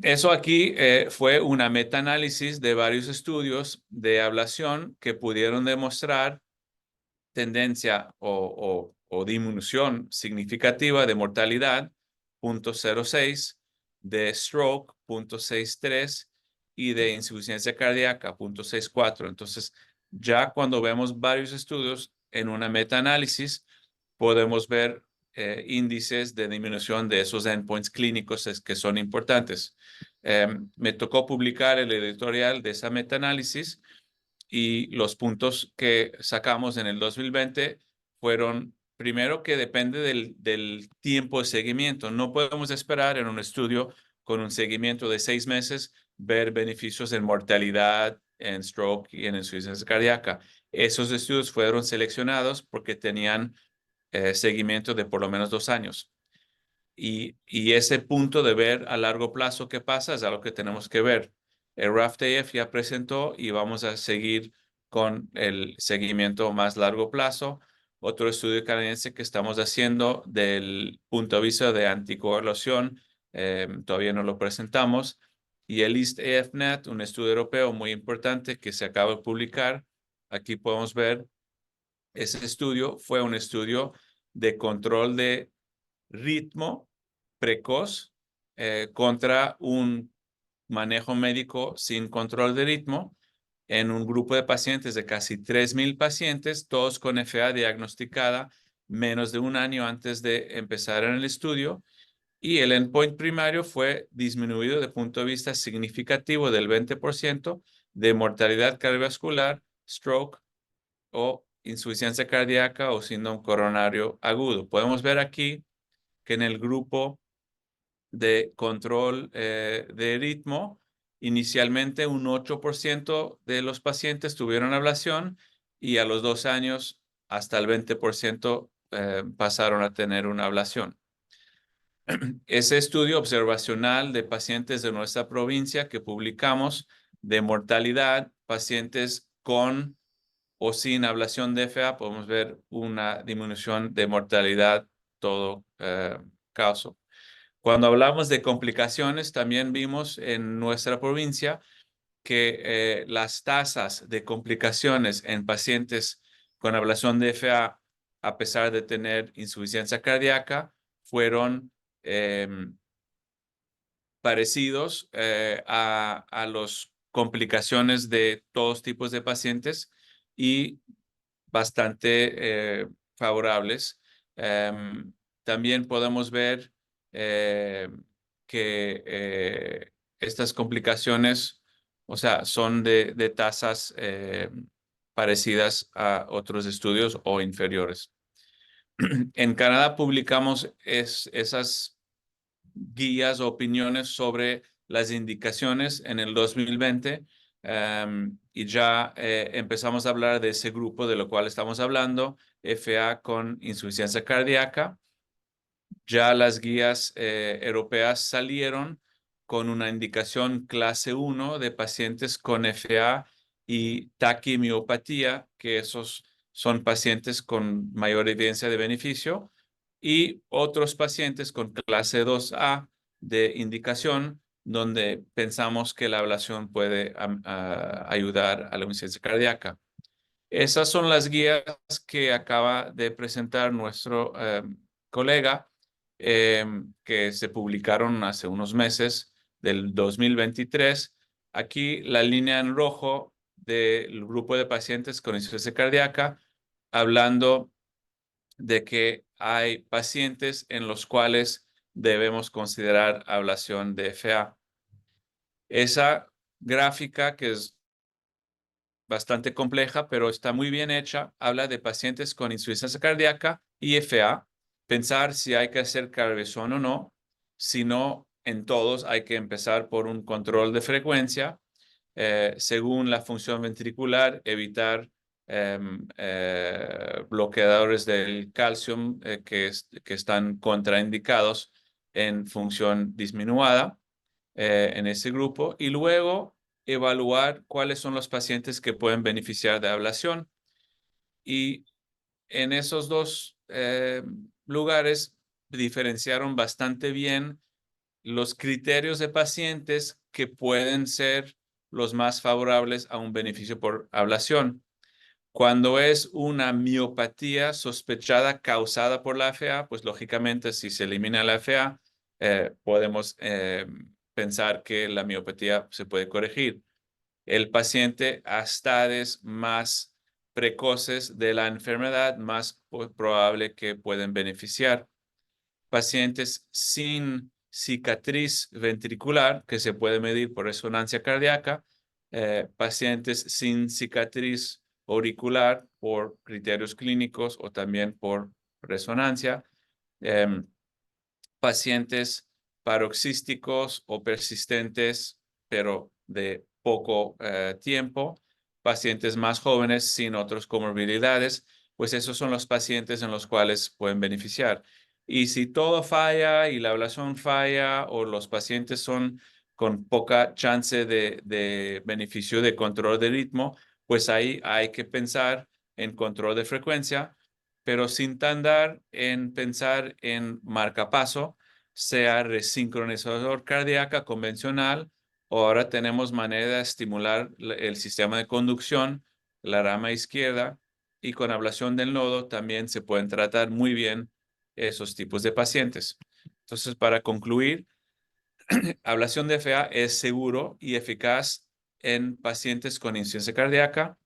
Eso aquí fue una metaanálisis de varios estudios de ablación que pudieron demostrar tendencia o disminución significativa de mortalidad, 0.06, de stroke, 0.63, y de insuficiencia cardíaca, 0.64. Entonces, ya cuando vemos varios estudios en una metaanálisis, podemos ver índices de disminución de esos endpoints clínicos que son importantes. Me tocó publicar el editorial de esa metaanálisis y los puntos que sacamos en el 2020 fueron, primero, que depende del tiempo de seguimiento. No podemos esperar en un estudio con un seguimiento de 6 meses ver beneficios en mortalidad, en stroke y en insuficiencia cardíaca. Esos estudios fueron seleccionados porque tenían seguimiento de por lo menos 2 años. Y ese punto de ver a largo plazo qué pasa es algo que tenemos que ver. El RAFTF ya presentó y vamos a seguir con el seguimiento más largo plazo. Otro estudio canadiense que estamos haciendo del punto de vista de anticoagulación, todavía no lo presentamos. Y el EAST-AFNET, un estudio europeo muy importante que se acaba de publicar. Aquí podemos ver, ese estudio fue un estudio de control de ritmo precoz contra un manejo médico sin control de ritmo en un grupo de pacientes de casi 3,000 pacientes, todos con FA diagnosticada menos de un año antes de empezar en el estudio. Y el endpoint primario fue disminuido de punto de vista significativo del 20% de mortalidad cardiovascular, stroke o insuficiencia cardíaca o síndrome coronario agudo. Podemos ver aquí que en el grupo de control de ritmo, inicialmente un 8% de los pacientes tuvieron ablación y a los 2 años hasta el 20% pasaron a tener una ablación. Ese estudio observacional de pacientes de nuestra provincia que publicamos de mortalidad, pacientes con o sin ablación de FA, podemos ver una disminución de mortalidad todo caso. Cuando hablamos de complicaciones, también vimos en nuestra provincia que las tasas de complicaciones en pacientes con ablación de FA, a pesar de tener insuficiencia cardíaca, fueron parecidos a las complicaciones de todos tipos de pacientes y bastante favorables. También podemos ver que estas complicaciones, o sea, son de tasas parecidas a otros estudios o inferiores. En Canadá publicamos esas guías o opiniones sobre las indicaciones en el 2020 y ya empezamos a hablar de ese grupo de lo cual estamos hablando, FA con insuficiencia cardíaca. Ya las guías europeas salieron con una indicación clase 1 de pacientes con FA y taquimiopatía, que esos son pacientes con mayor evidencia de beneficio, y otros pacientes con clase 2A de indicación, donde pensamos que la ablación puede ayudar a la insuficiencia cardíaca. Esas son las guías que acaba de presentar nuestro colega, que se publicaron hace unos meses del 2023. Aquí la línea en rojo del grupo de pacientes con insuficiencia cardíaca, hablando de que hay pacientes en los cuales debemos considerar ablación de FA. Esa gráfica, que es bastante compleja, pero está muy bien hecha, habla de pacientes con insuficiencia cardíaca y FA, pensar si hay que hacer cardioversión o no. Si no, en todos hay que empezar por un control de frecuencia, según la función ventricular, evitar bloqueadores del calcio que están contraindicados en función disminuida en ese grupo, y luego evaluar cuáles son los pacientes que pueden beneficiar de ablación. Y en esos dos lugares diferenciaron bastante bien los criterios de pacientes que pueden ser los más favorables a un beneficio por ablación. Cuando es una miopatía sospechada causada por la FA, pues lógicamente si se elimina la FA, podemos pensar que la miopatía se puede corregir. El paciente a estadios más precoces de la enfermedad, más probable que pueden beneficiar. Pacientes sin cicatriz ventricular, que se puede medir por resonancia cardíaca, pacientes sin cicatriz auricular por criterios clínicos o también por resonancia, pacientes paroxísticos o persistentes, pero de poco tiempo, pacientes más jóvenes sin otras comorbilidades, pues esos son los pacientes en los cuales pueden beneficiar. Y si todo falla y la ablación falla o los pacientes son con poca chance de beneficio de control de ritmo, pues ahí hay que pensar en control de frecuencia, pero sin tardar en pensar en marcapaso, sea resincronizador cardíaca convencional, o ahora tenemos manera de estimular el sistema de conducción, la rama izquierda, y con ablación del nodo también se pueden tratar muy bien esos tipos de pacientes. Entonces, para concluir, ablación de FA es seguro y eficaz en pacientes con insuficiencia cardíaca.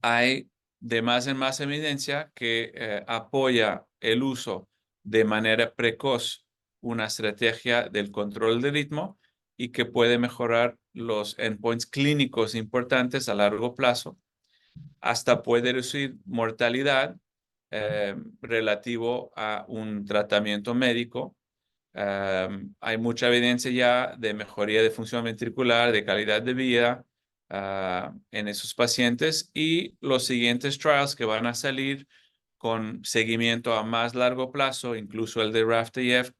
Hay de más en más evidencia que apoya el uso de manera precoz una estrategia del control de ritmo y que puede mejorar los endpoints clínicos importantes a largo plazo. Hasta puede reducir mortalidad relativo a un tratamiento médico. Hay mucha evidencia ya de mejoría de función ventricular, de calidad de vida en esos pacientes, y los siguientes trials que van a salir con seguimiento a más largo plazo, incluso el de RAFTEF,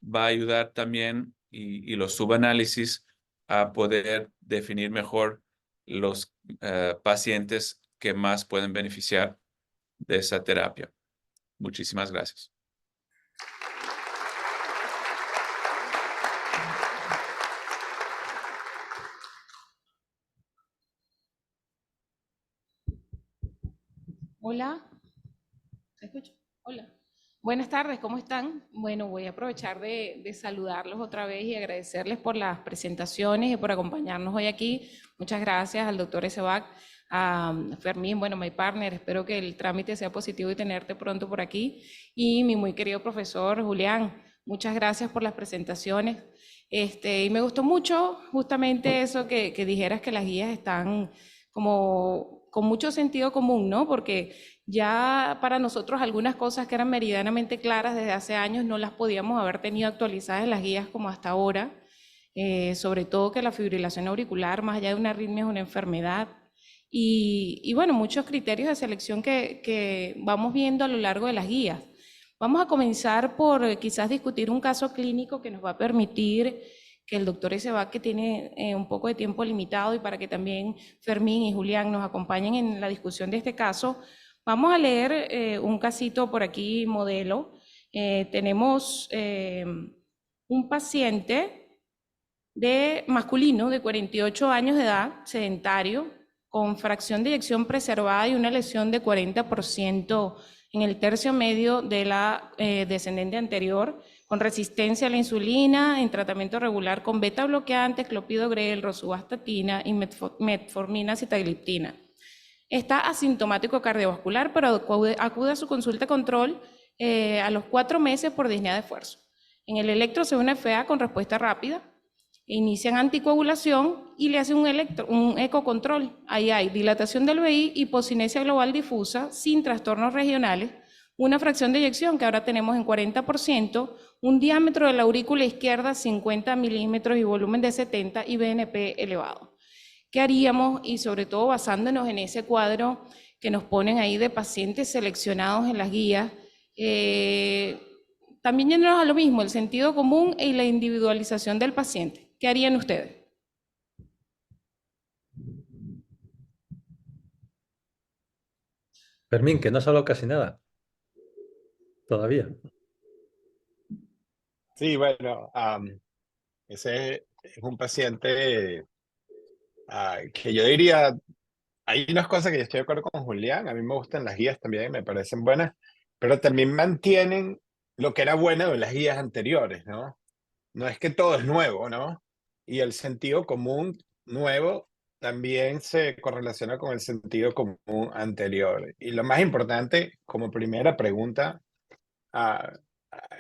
va a ayudar también, y los subanálisis, a poder definir mejor los pacientes que más pueden beneficiar de esa terapia. Muchísimas gracias. Hola, ¿se escucha? Hola. Buenas tardes, ¿cómo están? Bueno, voy a aprovechar de saludarlos otra vez y agradecerles por las presentaciones y por acompañarnos hoy aquí. Muchas gracias al doctor Ezebac, a Fermín, bueno, my partner, espero que el trámite sea positivo y tenerte pronto por aquí. Y mi muy querido profesor Julián, muchas gracias por las presentaciones. Y me gustó mucho justamente eso que dijeras, que las guías están como con mucho sentido común, ¿no? Porque ya para nosotros algunas cosas que eran meridianamente claras desde hace años no las podíamos haber tenido actualizadas en las guías como hasta ahora, sobre todo que la fibrilación auricular, más allá de una arritmia, es una enfermedad. Y bueno, muchos criterios de selección que vamos viendo a lo largo de las guías. Vamos a comenzar por quizás discutir un caso clínico que nos va a permitir que el doctor Ezebac, que tiene un poco de tiempo limitado, y para que también Fermín y Julián nos acompañen en la discusión de este caso, vamos a leer un casito por aquí, modelo. Tenemos un paciente masculino de 48 años de edad, sedentario, con fracción de eyección preservada y una lesión de 40% en el tercio medio de la descendente anterior, con resistencia a la insulina, en tratamiento regular con beta bloqueantes, clopidogrel, rosuvastatina y metformina sitagliptina. Está asintomático cardiovascular, pero acude a su consulta de control a los 4 meses por disnea de esfuerzo. En el electro se ve una FA con respuesta rápida, inician anticoagulación y le hacen un ecocontrol. Ahí hay dilatación del VI, hipocinesia global difusa, sin trastornos regionales, una fracción de eyección que ahora tenemos en 40%, un diámetro de la aurícula izquierda 50 milímetros y volumen de 70 y BNP elevado. ¿Qué haríamos? Y sobre todo basándonos en ese cuadro que nos ponen ahí de pacientes seleccionados en las guías, también yéndonos a lo mismo, el sentido común y la individualización del paciente. ¿Qué harían ustedes? Fermín, que no has hablado casi nada. Todavía. Sí, bueno, ese es un paciente que yo diría, hay unas cosas que yo estoy de acuerdo con Julián, a mí me gustan las guías también, me parecen buenas, pero también mantienen lo que era bueno de las guías anteriores, ¿no? No es que todo es nuevo, ¿no? Y el sentido común nuevo también se correlaciona con el sentido común anterior. Y lo más importante, como primera pregunta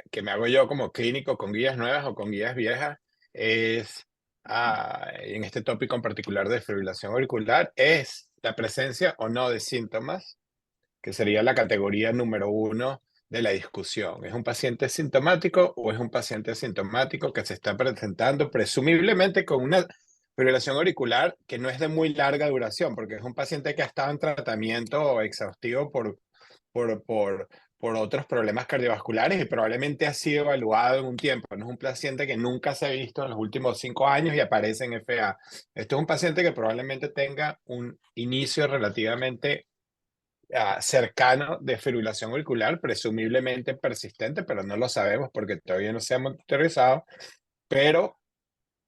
que me hago yo como clínico con guías nuevas o con guías viejas, es, en este tópico en particular de fibrilación auricular, es la presencia o no de síntomas, que sería la categoría número 1 de la discusión. ¿Es un paciente sintomático o es un paciente asintomático que se está presentando presumiblemente con una fibrilación auricular que no es de muy larga duración, porque es un paciente que ha estado en tratamiento exhaustivo por otros problemas cardiovasculares y probablemente ha sido evaluado en un tiempo? No es un paciente que nunca se ha visto en los últimos 5 años y aparece en FA. Esto es un paciente que probablemente tenga un inicio relativamente cercano de fibrilación auricular, presumiblemente persistente, pero no lo sabemos porque todavía no se ha monitorizado, pero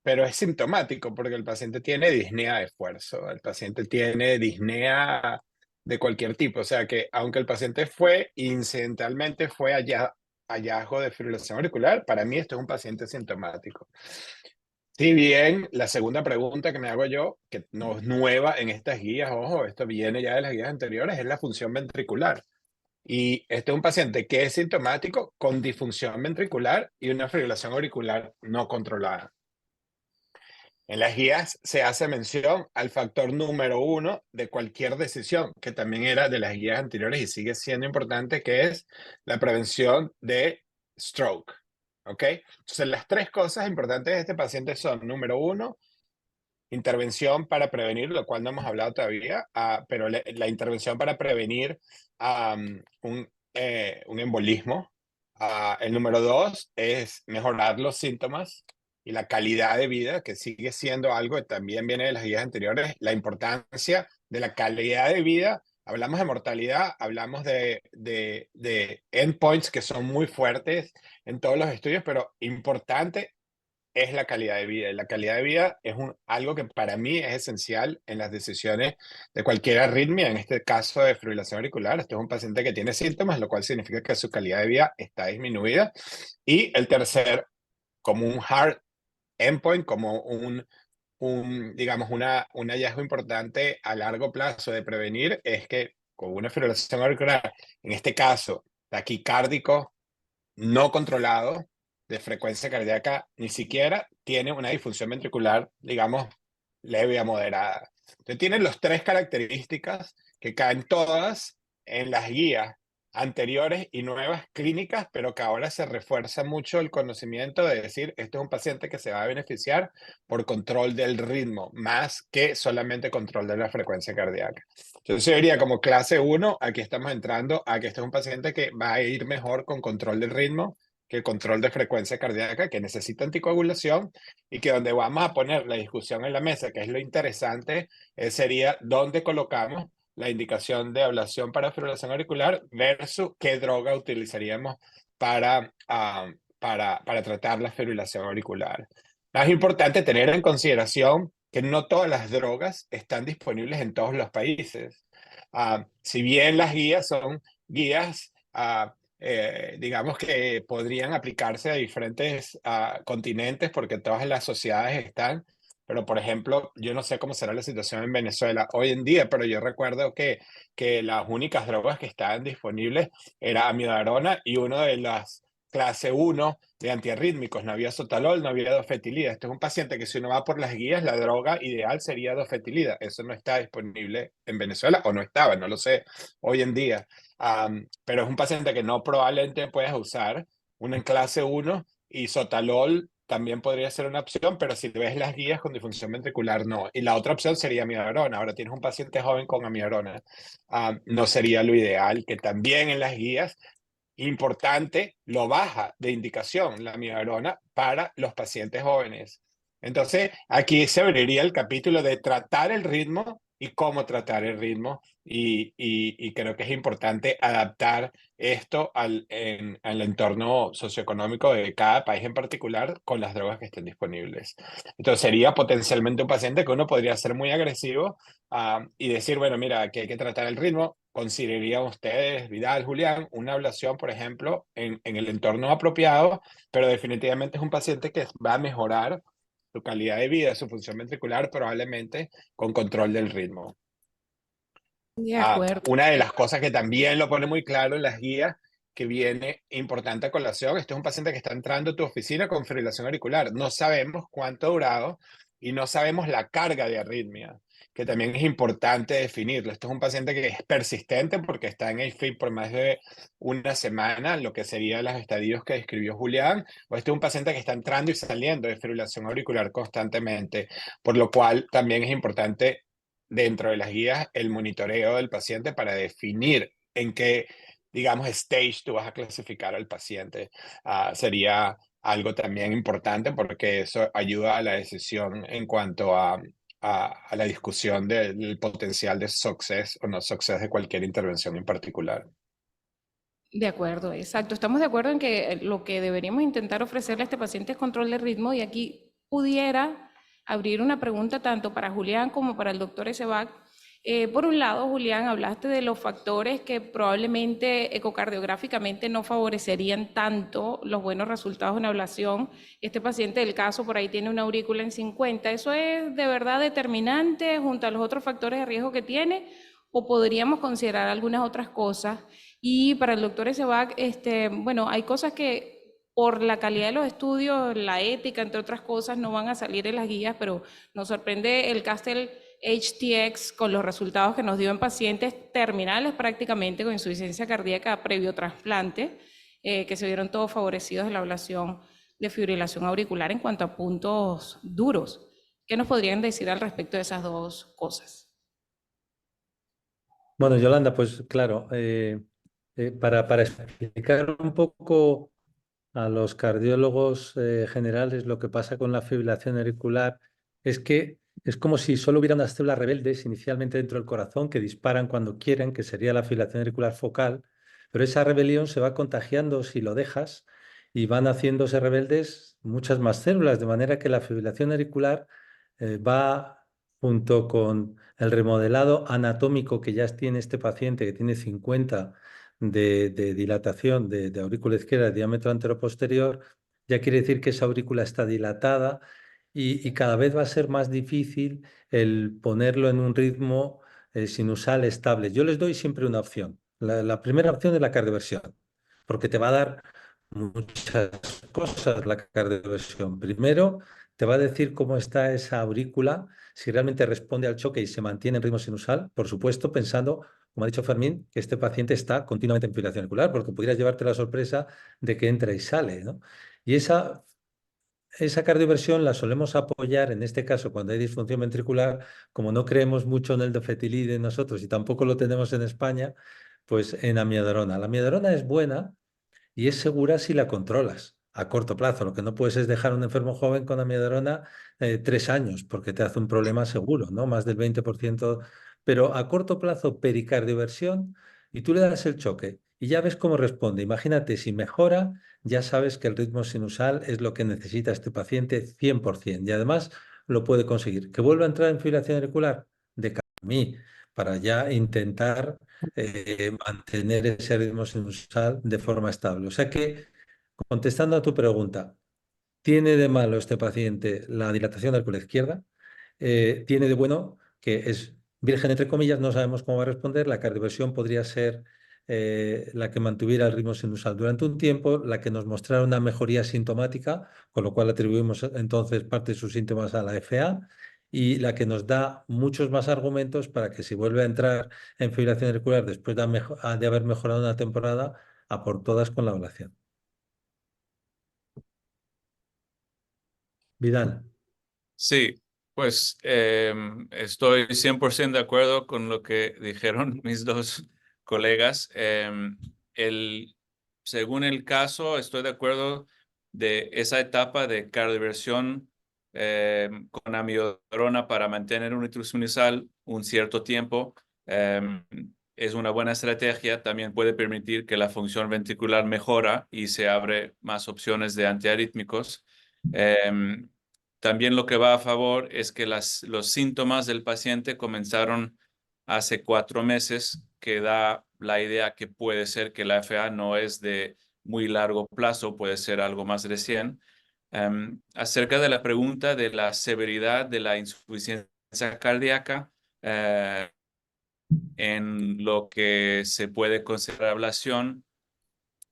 es sintomático porque el paciente tiene disnea de esfuerzo, el paciente tiene disnea de cualquier tipo, o sea que aunque el paciente incidentalmente fue hallazgo de fibrilación auricular, para mí esto es un paciente sintomático. Si bien la segunda pregunta que me hago yo, que no es nueva en estas guías, ojo, esto viene ya de las guías anteriores, es la función ventricular. Y este es un paciente que es sintomático con disfunción ventricular y una fibrilación auricular no controlada. En las guías se hace mención al factor número 1 de cualquier decisión, que también era de las guías anteriores y sigue siendo importante, que es la prevención de stroke. ¿Ok? Entonces, las 3 cosas importantes de este paciente son, número 1, intervención para prevenir, lo cual no hemos hablado todavía, pero la intervención para prevenir un embolismo. El número 2 es mejorar los síntomas y la calidad de vida, que sigue siendo algo que también viene de las guías anteriores, la importancia de la calidad de vida. Hablamos de mortalidad, hablamos de endpoints que son muy fuertes en todos los estudios, pero importante es la calidad de vida. Y la calidad de vida es algo que para mí es esencial en las decisiones de cualquier arritmia, en este caso de fibrilación auricular. Este es un paciente que tiene síntomas, lo cual significa que su calidad de vida está disminuida. Y el tercer, como un hard endpoint, como digamos, un hallazgo importante a largo plazo de prevenir, es que con una fibrilación auricular, en este caso, taquicárdico no controlado, de frecuencia cardíaca, ni siquiera tiene una disfunción ventricular, digamos, leve a moderada. Entonces tienen las 3 características que caen todas en las guías anteriores y nuevas clínicas, pero que ahora se refuerza mucho el conocimiento de decir, este es un paciente que se va a beneficiar por control del ritmo, más que solamente control de la frecuencia cardíaca. Entonces yo diría como clase 1, aquí estamos entrando a que este es un paciente que va a ir mejor con control del ritmo que el control de frecuencia cardíaca, que necesita anticoagulación, y que donde vamos a poner la discusión en la mesa, que es lo interesante, sería dónde colocamos la indicación de ablación para fibrilación auricular versus qué droga utilizaríamos para tratar la fibrilación auricular. Es importante tener en consideración que no todas las drogas están disponibles en todos los países. Si bien las guías son guías, digamos que podrían aplicarse a diferentes continentes porque todas las sociedades están, pero por ejemplo, yo no sé cómo será la situación en Venezuela hoy en día, pero yo recuerdo que las únicas drogas que estaban disponibles era amiodarona y uno de las clase 1 de antiarrítmicos, no había sotalol, no había dofetilida. Este es un paciente que si uno va por las guías, la droga ideal sería dofetilida. Eso no está disponible en Venezuela, o no estaba, no lo sé, hoy en día. Pero es un paciente que no probablemente puedes usar, uno en clase 1, y sotalol también podría ser una opción, pero si ves las guías con disfunción ventricular, no. Y la otra opción sería amiodarona. Ahora tienes un paciente joven con amiodarona. No sería lo ideal, que también en las guías importante, lo baja de indicación la amiodarona para los pacientes jóvenes. Entonces, aquí se abriría el capítulo de tratar el ritmo y cómo tratar el ritmo, y creo que es importante adaptar esto al entorno socioeconómico de cada país en particular con las drogas que estén disponibles. Entonces, sería potencialmente un paciente que uno podría ser muy agresivo y decir, bueno, mira, aquí hay que tratar el ritmo. ¿Considerarían ustedes, Vidal, Julián, una ablación, por ejemplo, en el entorno apropiado, pero definitivamente es un paciente que va a mejorar su calidad de vida, su función ventricular, probablemente con control del ritmo? De acuerdo. Una de las cosas que también lo pone muy claro en las guías, que viene importante a colación, este es un paciente que está entrando a tu oficina con fibrilación auricular. No sabemos cuánto ha durado y no sabemos la carga de arritmia, que también es importante definirlo. Esto es un paciente que es persistente porque está en AFib por más de una semana, lo que serían los estadios que describió Julián, o este es un paciente que está entrando y saliendo de fibrilación auricular constantemente, por lo cual también es importante dentro de las guías el monitoreo del paciente para definir en qué, digamos, stage tú vas a clasificar al paciente. Sería algo también importante porque eso ayuda a la decisión en cuanto a la discusión del potencial de success o no success de cualquier intervención en particular. De acuerdo, exacto. Estamos de acuerdo en que lo que deberíamos intentar ofrecerle a este paciente es control de ritmo, y aquí pudiera abrir una pregunta tanto para Julián como para el doctor Ezebac. Por un lado, Julián, hablaste de los factores que probablemente ecocardiográficamente no favorecerían tanto los buenos resultados en ablación. Este paciente del caso por ahí tiene una aurícula en 50. ¿Eso es de verdad determinante junto a los otros factores de riesgo que tiene, o podríamos considerar algunas otras cosas? Y para el doctor Ezebac, bueno, hay cosas que por la calidad de los estudios, la ética, entre otras cosas, no van a salir en las guías, pero nos sorprende el Castle HTX con los resultados que nos dio en pacientes terminales prácticamente con insuficiencia cardíaca previo trasplante, que se vieron todos favorecidos de la ablación de fibrilación auricular en cuanto a puntos duros. ¿Qué nos podrían decir al respecto de esas dos cosas? Bueno, Yolanda, pues claro, para explicar un poco a los cardiólogos generales lo que pasa con la fibrilación auricular, es que es como si solo hubiera unas células rebeldes inicialmente dentro del corazón que disparan cuando quieren, que sería la fibrilación auricular focal, pero esa rebelión se va contagiando si lo dejas y van haciéndose rebeldes muchas más células, de manera que la fibrilación auricular va junto con el remodelado anatómico que ya tiene este paciente, que tiene 50 de dilatación de aurícula izquierda de diámetro anteroposterior, ya quiere decir que esa aurícula está dilatada y cada vez va a ser más difícil el ponerlo en un ritmo sinusal estable. Yo les doy siempre una opción. La primera opción es la cardioversión, porque te va a dar muchas cosas la cardioversión. Primero, te va a decir cómo está esa aurícula, si realmente responde al choque y se mantiene en ritmo sinusal, por supuesto, pensando, como ha dicho Fermín, que este paciente está continuamente en fibrilación auricular, porque pudieras llevarte la sorpresa de que entra y sale, ¿no? Y esa cardioversión la solemos apoyar, en este caso, cuando hay disfunción ventricular, como no creemos mucho en el dofetilide nosotros y tampoco lo tenemos en España, pues en amiodarona. La amiodarona es buena y es segura si la controlas a corto plazo. Lo que no puedes es dejar a un enfermo joven con amiodarona 3 años, porque te hace un problema seguro, ¿no? Más del 20%. Pero a corto plazo, pericardioversión, y tú le das el choque y ya ves cómo responde. Imagínate, si mejora, ya sabes que el ritmo sinusal es lo que necesita este paciente 100%. Y además lo puede conseguir. ¿Que vuelva a entrar en fibrilación auricular? De cara a mí, para ya intentar mantener ese ritmo sinusal de forma estable. O sea que, contestando a tu pregunta, ¿tiene de malo este paciente la dilatación del auricular izquierda? Tiene de bueno que es virgen entre comillas, no sabemos cómo va a responder. La cardioversión podría ser la que mantuviera el ritmo sinusal durante un tiempo, la que nos mostrara una mejoría sintomática, con lo cual atribuimos entonces parte de sus síntomas a la FA, y la que nos da muchos más argumentos para que si vuelve a entrar en fibrilación auricular después de haber mejorado una temporada, a por todas con la ablación. Vidal. Sí, pues estoy 100% de acuerdo con lo que dijeron mis dos colegas. Según el caso, estoy de acuerdo de esa etapa de cardioversión con amiodarona para mantener un ritmo sinusal un cierto tiempo. Es una buena estrategia. También puede permitir que la función ventricular mejora y se abre más opciones de antiarrítmicos. También lo que va a favor es que los síntomas del paciente comenzaron hace 4 meses, que da la idea que puede ser que la FA no es de muy largo plazo, puede ser algo más recién. Acerca de la pregunta de la severidad de la insuficiencia cardíaca, en lo que se puede considerar ablación,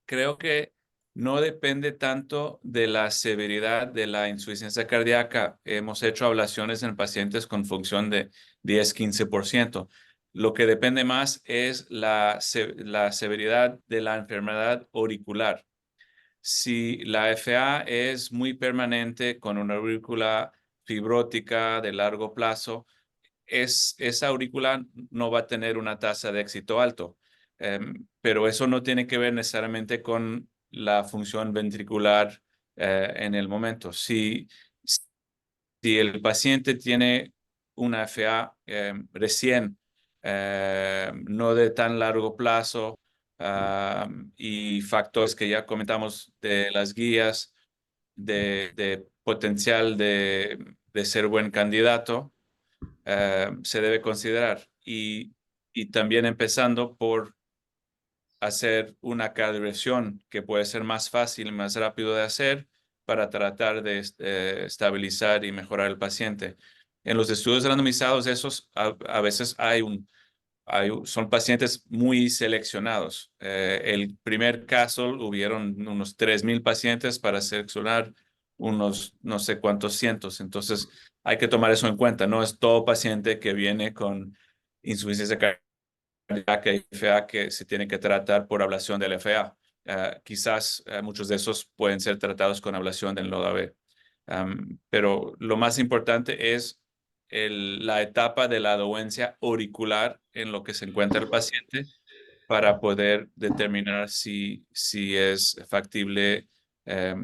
creo que no depende tanto de la severidad de la insuficiencia cardíaca. Hemos hecho ablaciones en pacientes con función de 10-15%. Lo que depende más es la severidad de la enfermedad auricular. Si la FA es muy permanente con una aurícula fibrótica de largo plazo, esa aurícula no va a tener una tasa de éxito alto. Pero eso no tiene que ver necesariamente con la función ventricular en el momento. Si el paciente tiene una FA recién, no de tan largo plazo, y factores que ya comentamos de las guías, de potencial de ser buen candidato, se debe considerar. Y también empezando por hacer una calibración que puede ser más fácil y más rápido de hacer para tratar de estabilizar y mejorar el paciente. En los estudios randomizados, esos a veces son pacientes muy seleccionados. El primer caso hubieron unos 3,000 pacientes para seleccionar unos no sé cuántos cientos. Entonces hay que tomar eso en cuenta. No es todo paciente que viene con insuficiencia cardíaca y FA que se tiene que tratar por ablación del FA. Quizás muchos de esos pueden ser tratados con ablación del nodo AB. Pero lo más importante es la etapa de la dolencia auricular en lo que se encuentra el paciente para poder determinar si es factible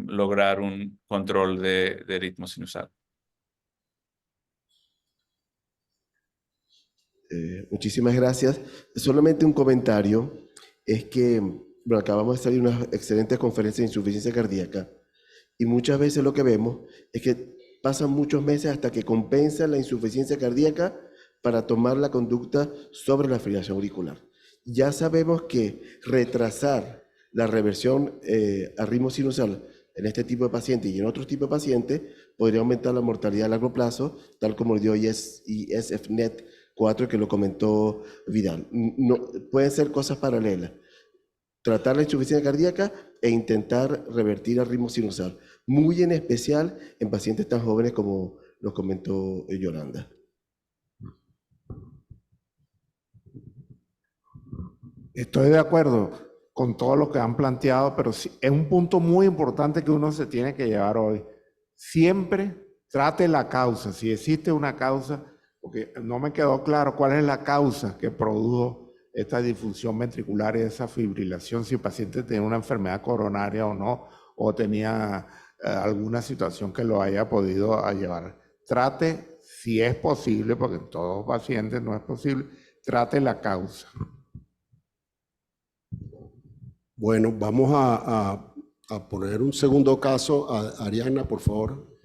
lograr un control de ritmo sinusal. Muchísimas gracias. Solamente un comentario. Es que, bueno, acabamos de salir de una excelente conferencia de insuficiencia cardíaca y muchas veces lo que vemos es que pasan muchos meses hasta que compensa la insuficiencia cardíaca para tomar la conducta sobre la fibrilación auricular. Ya sabemos que retrasar la reversión a ritmo sinusal en este tipo de pacientes y en otros tipos de pacientes podría aumentar la mortalidad a largo plazo, tal como lo dio ISFNet 4 que lo comentó Vidal. No, pueden ser cosas paralelas. Tratar la insuficiencia cardíaca e intentar revertir al ritmo sinusal, muy en especial en pacientes tan jóvenes como lo comentó Yolanda. Estoy de acuerdo con todo lo que han planteado, pero sí, es un punto muy importante que uno se tiene que llevar hoy. Siempre trate la causa, si existe una causa, porque no me quedó claro cuál es la causa que produjo esta disfunción ventricular y esa fibrilación, si el paciente tenía una enfermedad coronaria o no, o tenía alguna situación que lo haya podido llevar. Trate, si es posible, porque en todos los pacientes no es posible, trate la causa. Bueno, vamos a poner un segundo caso. Ariana, por favor.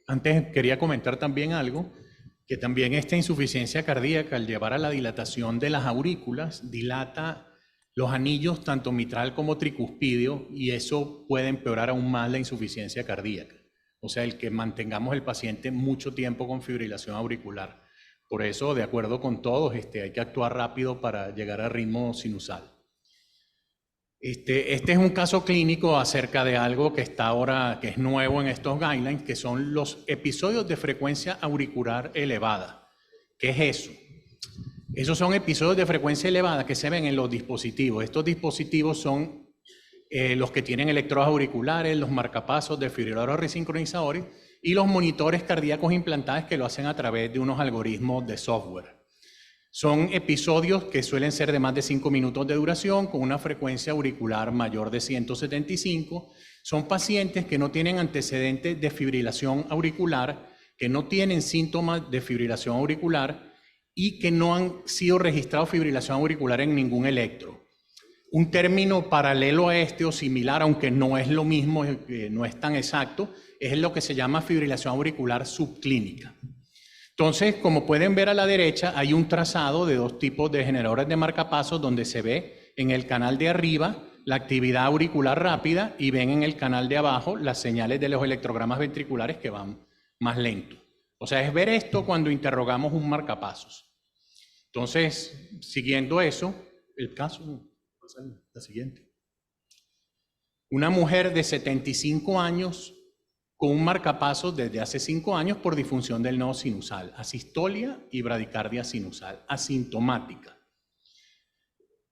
Antes quería comentar también algo, que también esta insuficiencia cardíaca, al llevar a la dilatación de las aurículas, dilata los anillos tanto mitral como tricuspidio y eso puede empeorar aún más la insuficiencia cardíaca. O sea, el que mantengamos el paciente mucho tiempo con fibrilación auricular. Por eso, de acuerdo con todos, hay que actuar rápido para llegar a ritmo sinusal. Este es un caso clínico acerca de algo que está ahora, que es nuevo en estos guidelines, que son los episodios de frecuencia auricular elevada. ¿Qué es eso? Esos son episodios de frecuencia elevada que se ven en los dispositivos. Estos dispositivos son los que tienen electrodos auriculares, los marcapasos, desfibriladores resincronizadores y los monitores cardíacos implantados que lo hacen a través de unos algoritmos de software. Son episodios que suelen ser de más de 5 minutos de duración con una frecuencia auricular mayor de 175. Son pacientes que no tienen antecedentes de fibrilación auricular, que no tienen síntomas de fibrilación auricular y que no han sido registrados fibrilación auricular en ningún electro. Un término paralelo a este o similar, aunque no es lo mismo, no es tan exacto, es lo que se llama fibrilación auricular subclínica. Entonces, como pueden ver a la derecha, hay un trazado de dos tipos de generadores de marcapasos donde se ve en el canal de arriba la actividad auricular rápida y ven en el canal de abajo las señales de los electrogramas ventriculares que van más lento. O sea, es ver esto cuando interrogamos un marcapasos. Entonces, siguiendo eso, el caso, la siguiente. Una mujer de 75 años con un marcapasos desde hace 5 años por disfunción del nodo sinusal, asistolia y bradicardia sinusal, asintomática.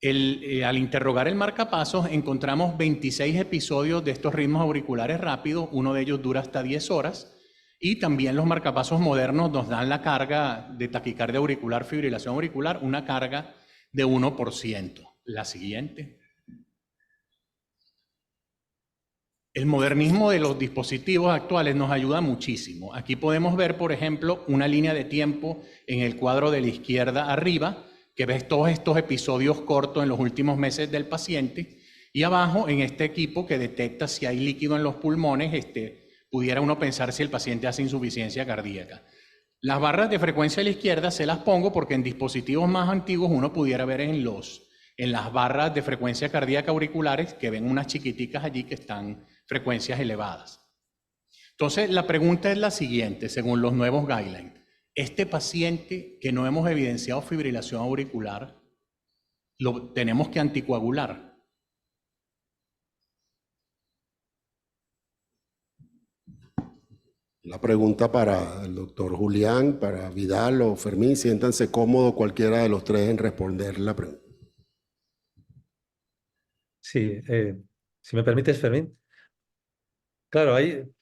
Al interrogar el marcapasos encontramos 26 episodios de estos ritmos auriculares rápidos, uno de ellos dura hasta 10 horas, y también los marcapasos modernos nos dan la carga de taquicardia auricular, fibrilación auricular, una carga de 1%. La siguiente. El modernismo de los dispositivos actuales nos ayuda muchísimo. Aquí podemos ver, por ejemplo, una línea de tiempo en el cuadro de la izquierda arriba, que ves todos estos episodios cortos en los últimos meses del paciente, y abajo en este equipo que detecta si hay líquido en los pulmones, pudiera uno pensar si el paciente hace insuficiencia cardíaca. Las barras de frecuencia a la izquierda se las pongo porque en dispositivos más antiguos uno pudiera ver en las barras de frecuencia cardíaca auriculares que ven unas chiquiticas allí que están frecuencias elevadas. Entonces, la pregunta es la siguiente, según los nuevos guidelines. Este paciente que no hemos evidenciado fibrilación auricular, lo tenemos que anticoagular. La pregunta para el doctor Julián, para Vidal o Fermín, siéntanse cómodos cualquiera de los tres en responder la pregunta. Sí, si me permites, Fermín. Claro,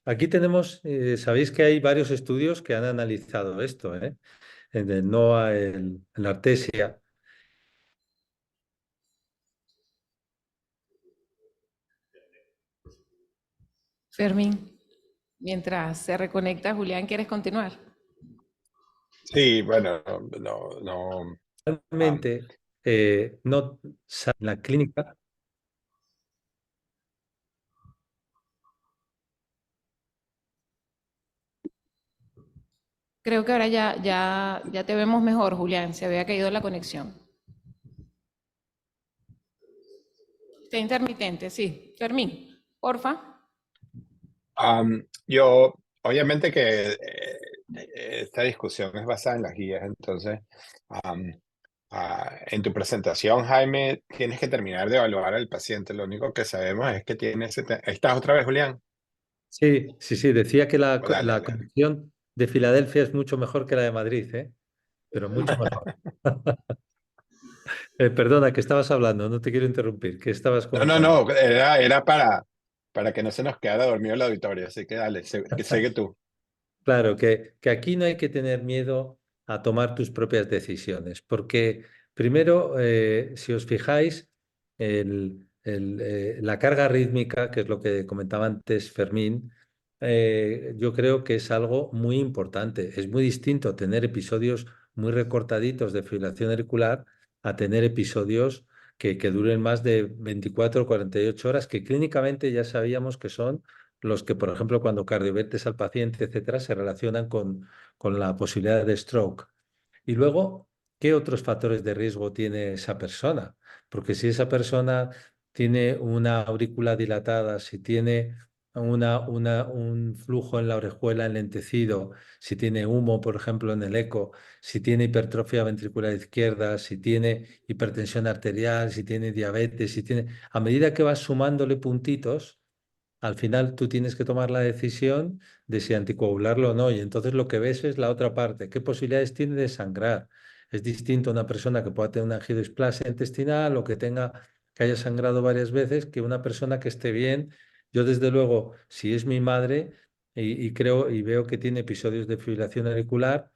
aquí tenemos, sabéis que hay varios estudios que han analizado esto, en el NOA, en la Artesia. Fermín, mientras se reconecta Julián, ¿quieres continuar? Sí, bueno, no. Realmente, no en la clínica. Creo que ahora ya te vemos mejor, Julián. Se había caído la conexión. Está intermitente, sí. Fermín, porfa. Yo, obviamente que esta discusión es basada en las guías, entonces, en tu presentación, Jaime, tienes que terminar de evaluar al paciente. Lo único que sabemos es que tiene... ¿Estás otra vez, Julián? Sí, decía que la Dale. conexión de Filadelfia es mucho mejor que la de Madrid, pero mucho mejor. Perdona, que estabas hablando, no te quiero interrumpir, que estabas comentando. No, era para que no se nos quedara dormido el auditorio, así que dale, sigue tú. Claro, que aquí no hay que tener miedo a tomar tus propias decisiones, porque primero, si os fijáis, la carga rítmica, que es lo que comentaba antes Fermín, yo creo que es algo muy importante. Es muy distinto tener episodios muy recortaditos de fibrilación auricular a tener episodios que duren más de 24 o 48 horas, que clínicamente ya sabíamos que son los que, por ejemplo, cuando cardiovertes al paciente, etcétera, se relacionan con la posibilidad de stroke. Y luego, ¿qué otros factores de riesgo tiene esa persona? Porque si esa persona tiene una aurícula dilatada, si tiene un flujo en la orejuela enlentecido, si tiene humo, por ejemplo, en el eco, si tiene hipertrofia ventricular izquierda, si tiene hipertensión arterial, si tiene diabetes, si tiene... A medida que vas sumándole puntitos, al final tú tienes que tomar la decisión de si anticoagularlo o no. Y entonces lo que ves es la otra parte. ¿Qué posibilidades tiene de sangrar? Es distinto a una persona que pueda tener una angiodisplasia intestinal o que haya sangrado varias veces que una persona que esté bien. Yo, desde luego, si es mi madre y creo y veo que tiene episodios de fibrilación auricular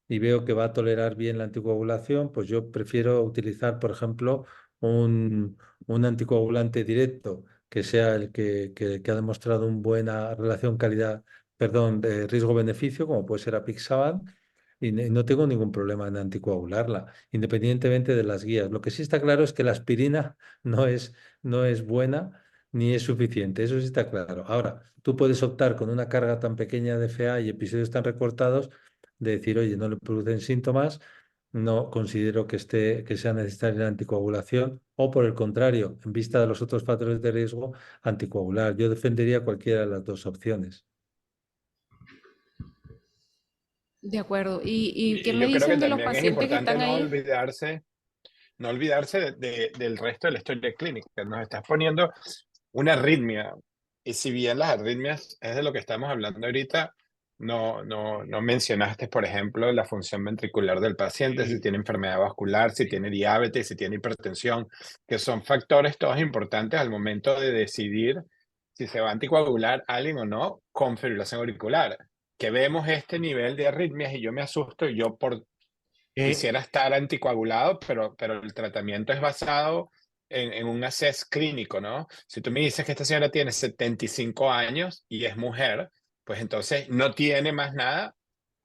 y veo que va a tolerar bien la anticoagulación, pues yo prefiero utilizar, por ejemplo, un anticoagulante directo que sea el que ha demostrado una buena relación calidad, perdón, de riesgo-beneficio, como puede ser apixaban, y no tengo ningún problema en anticoagularla, independientemente de las guías. Lo que sí está claro es que la aspirina no es buena ni es suficiente, eso sí está claro. Ahora, tú puedes optar con una carga tan pequeña de FA y episodios tan recortados de decir, oye, no le producen síntomas, no considero que sea necesaria la anticoagulación, o por el contrario, en vista de los otros factores de riesgo, anticoagular. Yo defendería cualquiera de las dos opciones. De acuerdo. ¿Y qué Y me yo creo que dicen de los también es pacientes que importante están ahí? no olvidarse del resto de la historia clínica. Nos estás poniendo una arritmia. Y si bien las arritmias es de lo que estamos hablando ahorita, no mencionaste, por ejemplo, la función ventricular del paciente, si tiene enfermedad vascular, si tiene diabetes, si tiene hipertensión, que son factores todos importantes al momento de decidir si se va a anticoagular a alguien o no con fibrilación auricular. Que vemos este nivel de arritmias y yo me asusto, y yo quisiera estar anticoagulado, pero el tratamiento es basado en un assess clínico, ¿no? Si tú me dices que esta señora tiene 75 años y es mujer, pues entonces no tiene más nada.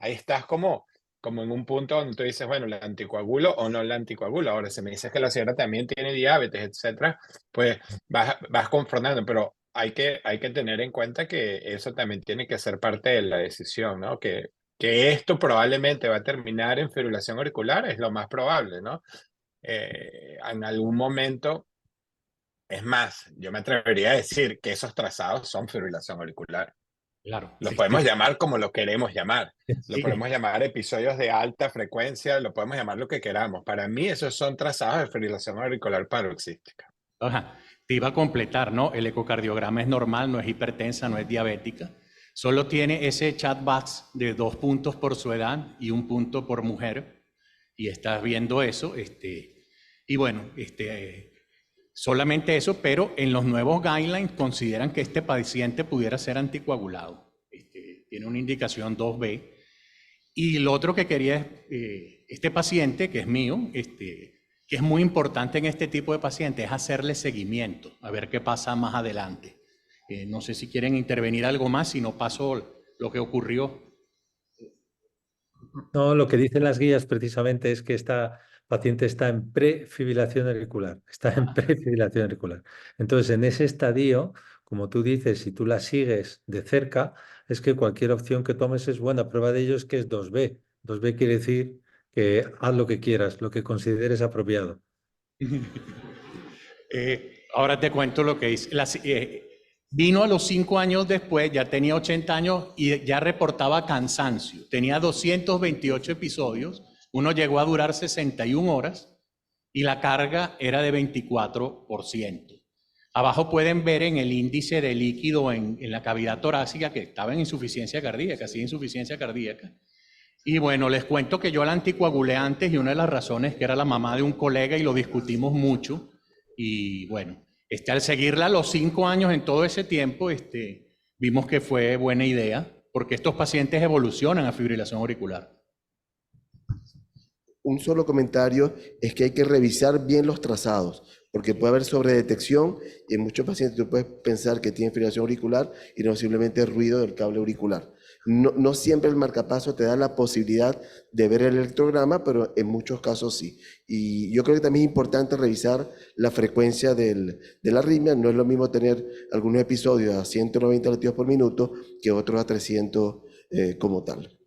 Ahí estás como en un punto donde tú dices, bueno, ¿la anticoagulo o no la anticoagulo? Ahora, si me dices que la señora también tiene diabetes, etcétera, pues vas confrontando, pero hay que tener en cuenta que eso también tiene que ser parte de la decisión, ¿no? Que esto probablemente va a terminar en fibrilación auricular, es lo más probable, ¿no? En algún momento, es más, yo me atrevería a decir que esos trazados son fibrilación auricular. Claro. Lo Sí, podemos sí. llamar como lo queremos llamar. Lo Sí. podemos llamar episodios de alta frecuencia, lo podemos llamar lo que queramos. Para mí, esos son trazados de fibrilación auricular paroxística. Ajá. Te iba a completar, ¿no? El ecocardiograma es normal, no es hipertensa, no es diabética. Solo tiene ese chat box de 2 puntos por su edad y 1 punto por mujer. Y estás viendo eso. Y bueno, solamente eso, pero en los nuevos guidelines consideran que este paciente pudiera ser anticoagulado. Tiene una indicación 2B. Y lo otro que quería es, este paciente, que es mío, que es muy importante en este tipo de pacientes, es hacerle seguimiento, a ver qué pasa más adelante. No sé si quieren intervenir algo más, si no paso lo que ocurrió. No, lo que dicen las guías precisamente es que esta paciente está en prefibrilación auricular, está en prefibrilación auricular. Entonces, en ese estadio, como tú dices, si tú la sigues de cerca, es que cualquier opción que tomes es buena. Prueba de ello es que es 2B. 2B quiere decir que haz lo que quieras, lo que consideres apropiado. Ahora te cuento lo que dice. Vino a los 5 años después, ya tenía 80 años y ya reportaba cansancio. Tenía 228 episodios, uno llegó a durar 61 horas y la carga era de 24%. Abajo pueden ver en el índice de líquido en la cavidad torácica que estaba en insuficiencia cardíaca, sí, insuficiencia cardíaca. Y bueno, les cuento que yo la anticoagulé antes y una de las razones que era la mamá de un colega y lo discutimos mucho. Y bueno, al seguirla a los 5 años en todo ese tiempo, vimos que fue buena idea porque estos pacientes evolucionan a fibrilación auricular. Un solo comentario es que hay que revisar bien los trazados, porque puede haber sobredetección y en muchos pacientes tú puedes pensar que tienen fibrilación auricular y no simplemente ruido del cable auricular. No siempre el marcapaso te da la posibilidad de ver el electrograma, pero en muchos casos sí. Y yo creo que también es importante revisar la frecuencia de la arritmia. No es lo mismo tener algunos episodios a 190 latidos por minuto que otros a 300 como tal.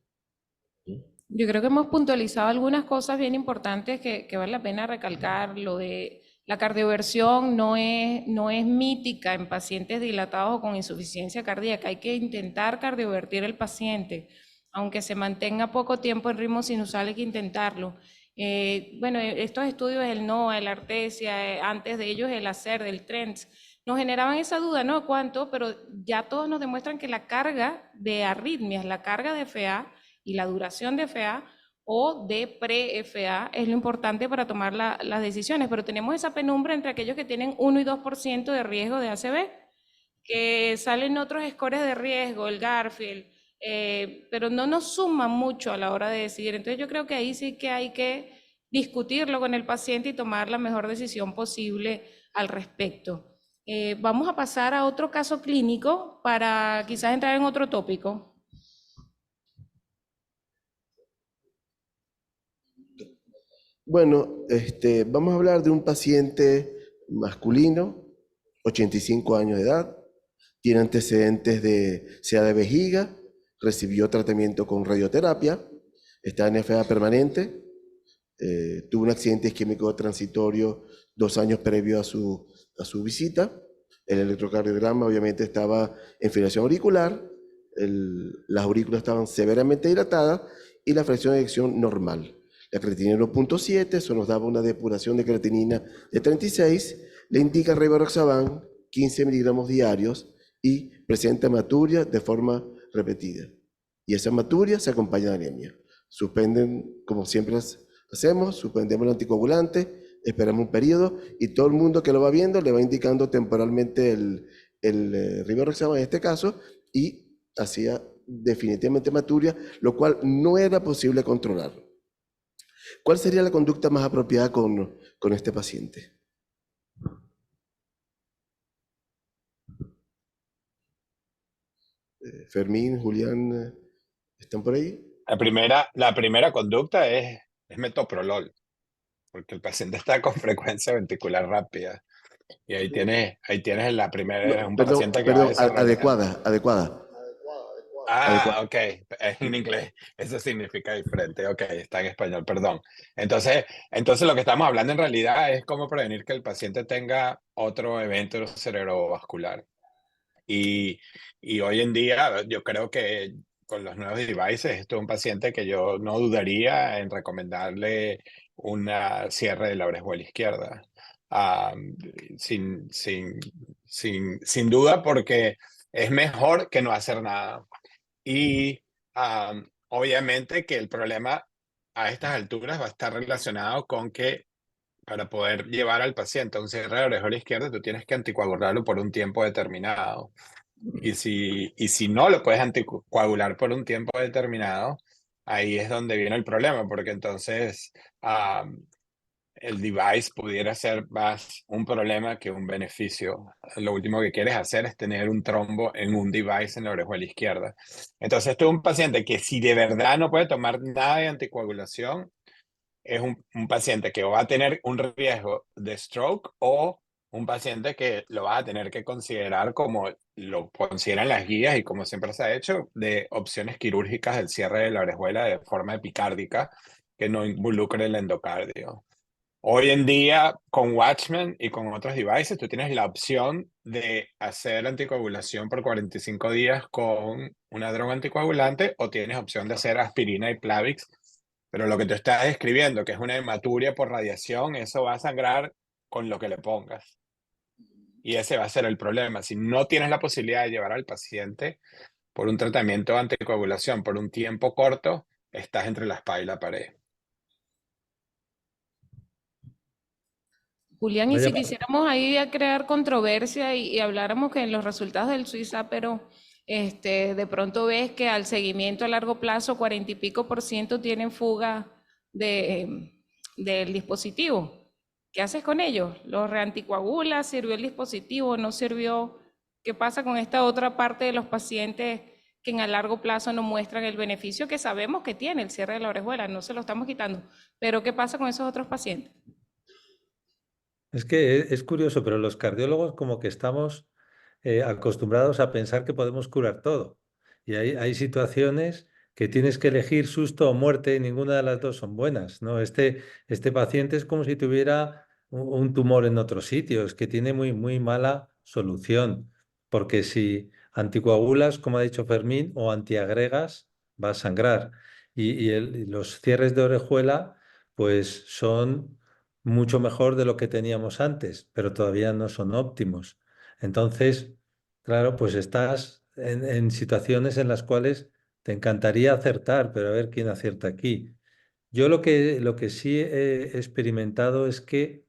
Yo creo que hemos puntualizado algunas cosas bien importantes que vale la pena recalcar. Lo de la cardioversión no es mítica en pacientes dilatados o con insuficiencia cardíaca. Hay que intentar cardiovertir el paciente. Aunque se mantenga poco tiempo en ritmo sinusal, hay que intentarlo. Bueno, estos estudios, el NOA, el Artesia, antes de ellos el ACER, del TRENDS, nos generaban esa duda, ¿no? ¿Cuánto? Pero ya todos nos demuestran que la carga de arritmias, la carga de FA y la duración de FA o de pre-FA es lo importante para tomar las decisiones, pero tenemos esa penumbra entre aquellos que tienen 1 y 2% de riesgo de ACV, que salen otros scores de riesgo, el Garfield, pero no nos suman mucho a la hora de decidir. Entonces yo creo que ahí sí que hay que discutirlo con el paciente y tomar la mejor decisión posible al respecto. Vamos a pasar a otro caso clínico para quizás entrar en otro tópico. Bueno, vamos a hablar de un paciente masculino, 85 años de edad, tiene antecedentes de SEA de vejiga, recibió tratamiento con radioterapia, está en FA permanente, tuvo un accidente isquémico transitorio 2 años previo a su visita. El electrocardiograma obviamente estaba en fibrilación auricular, las aurículas estaban severamente dilatadas y la fracción de eyección normal. La creatinina 1.7, eso nos daba una depuración de creatinina de 36, le indica rivaroxaban 15 miligramos diarios y presenta hematuria de forma repetida. Y esa hematuria se acompaña de anemia. Suspenden, como siempre hacemos, suspendemos el anticoagulante, esperamos un periodo y todo el mundo que lo va viendo le va indicando temporalmente el rivaroxaban en este caso y hacía definitivamente hematuria, lo cual no era posible controlarlo. ¿Cuál sería la conducta más apropiada con este paciente? Fermín, Julián, ¿están por ahí? La primera conducta es metoprolol, porque el paciente está con frecuencia ventricular rápida. Y ahí tienes la primera, es un paciente que va a desarrollar. Adecuada. Ok, en inglés, eso significa diferente, ok, está en español, perdón. Entonces lo que estamos hablando en realidad es cómo prevenir que el paciente tenga otro evento cerebrovascular. Y hoy en día yo creo que con los nuevos devices, esto es un paciente que yo no dudaría en recomendarle una cierre de la orejuela izquierda. Sin duda, porque es mejor que no hacer nada. Y obviamente que el problema a estas alturas va a estar relacionado con que para poder llevar al paciente a un cierre de orejuela izquierda, tú tienes que anticoagularlo por un tiempo determinado. Y si no lo puedes anticoagular por un tiempo determinado, ahí es donde viene el problema, porque entonces el device pudiera ser más un problema que un beneficio. Lo último que quieres hacer es tener un trombo en un device en la orejuela izquierda. Entonces, tú un paciente que si de verdad no puede tomar nada de anticoagulación, es un paciente que va a tener un riesgo de stroke o un paciente que lo va a tener que considerar como lo consideran las guías y como siempre se ha hecho, de opciones quirúrgicas del cierre de la orejuela de forma epicárdica que no involucre el endocardio. Hoy en día, con Watchman y con otros devices, tú tienes la opción de hacer anticoagulación por 45 días con una droga anticoagulante o tienes opción de hacer aspirina y Plavix. Pero lo que te estás describiendo, que es una hematuria por radiación, eso va a sangrar con lo que le pongas. Y ese va a ser el problema. Si no tienes la posibilidad de llevar al paciente por un tratamiento de anticoagulación por un tiempo corto, estás entre la espada y la pared. Julián, y si quisiéramos ahí a crear controversia y habláramos que en los resultados del Suiza, pero de pronto ves que al seguimiento a largo plazo 40 y pico % tienen fuga del dispositivo. ¿Qué haces con ellos? ¿Los reanticoagulas? ¿Sirvió el dispositivo? ¿No sirvió? ¿Qué pasa con esta otra parte de los pacientes que en a largo plazo no muestran el beneficio que sabemos que tiene el cierre de la orejuela, no se lo estamos quitando. Pero ¿qué pasa con esos otros pacientes? Es que es curioso, pero los cardiólogos como que estamos acostumbrados a pensar que podemos curar todo. Y hay situaciones que tienes que elegir susto o muerte y ninguna de las dos son buenas, ¿no? Este paciente es como si tuviera un tumor en otro sitio, es que tiene muy mala solución, porque si anticoagulas, como ha dicho Fermín, o antiagregas, va a sangrar. Y los cierres de orejuela, pues son mucho mejor de lo que teníamos antes, pero todavía no son óptimos. Entonces, claro, pues estás en situaciones en las cuales te encantaría acertar, pero a ver quién acierta aquí. Yo lo que sí he experimentado es que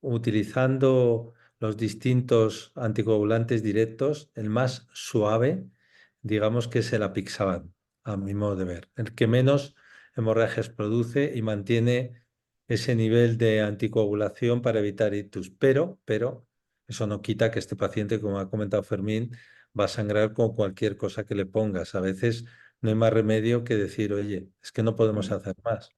utilizando los distintos anticoagulantes directos, el más suave, digamos que es el apixaban, a mi modo de ver, el que menos hemorragias produce y mantiene ese nivel de anticoagulación para evitar ictus. Pero eso no quita que este paciente, como ha comentado Fermín, va a sangrar con cualquier cosa que le pongas. A veces no hay más remedio que decir, oye, es que no podemos hacer más.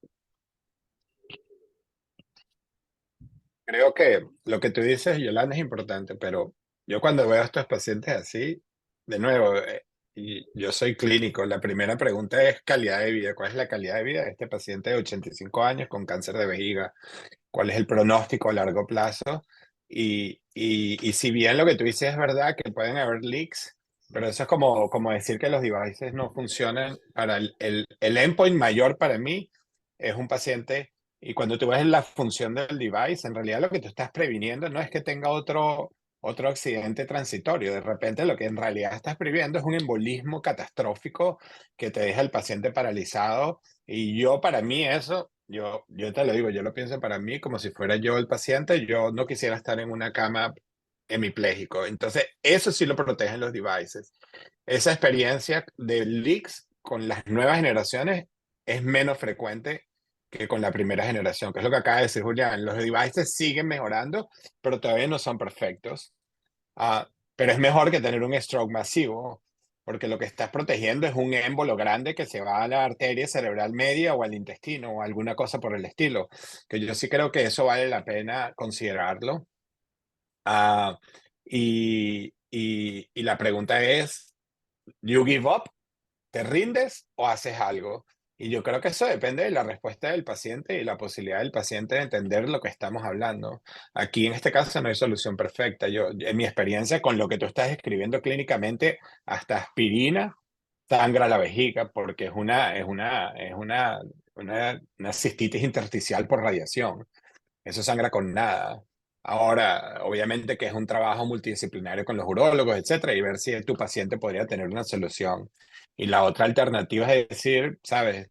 Creo que lo que tú dices, Yolanda, es importante, pero yo cuando veo a estos pacientes así, de nuevo, y yo soy clínico, la primera pregunta es calidad de vida. ¿Cuál es la calidad de vida de este paciente de 85 años con cáncer de vejiga? ¿Cuál es el pronóstico a largo plazo? Y si bien lo que tú dices es verdad que pueden haber leaks, pero eso es como decir que los devices no funcionan. Para el endpoint mayor para mí es un paciente, y cuando tú ves la función del device, en realidad lo que tú estás previniendo no es que tenga otro accidente transitorio. De repente lo que en realidad estás previendo es un embolismo catastrófico que te deja el paciente paralizado. Y para mí eso, yo te lo digo, yo lo pienso para mí como si fuera yo el paciente. Yo no quisiera estar en una cama hemipléjico. Entonces, eso sí lo protegen los devices. Esa experiencia de leaks con las nuevas generaciones es menos frecuente que con la primera generación, que es lo que acaba de decir Julián. Los devices siguen mejorando, pero todavía no son perfectos. Pero es mejor que tener un stroke masivo, porque lo que estás protegiendo es un émbolo grande que se va a la arteria cerebral media o al intestino o alguna cosa por el estilo, que yo sí creo que eso vale la pena considerarlo. Ah, y la pregunta es, ¿you give up? ¿Te rindes o haces algo? Y yo creo que eso depende de la respuesta del paciente y la posibilidad del paciente de entender lo que estamos hablando. Aquí en este caso no hay solución perfecta. Yo, en mi experiencia con lo que tú estás escribiendo clínicamente, hasta aspirina sangra la vejiga porque una cistitis intersticial por radiación. Eso sangra con nada. Ahora, obviamente que es un trabajo multidisciplinario con los urólogos, etcétera, y ver si tu paciente podría tener una solución. Y la otra alternativa es decir, sabes,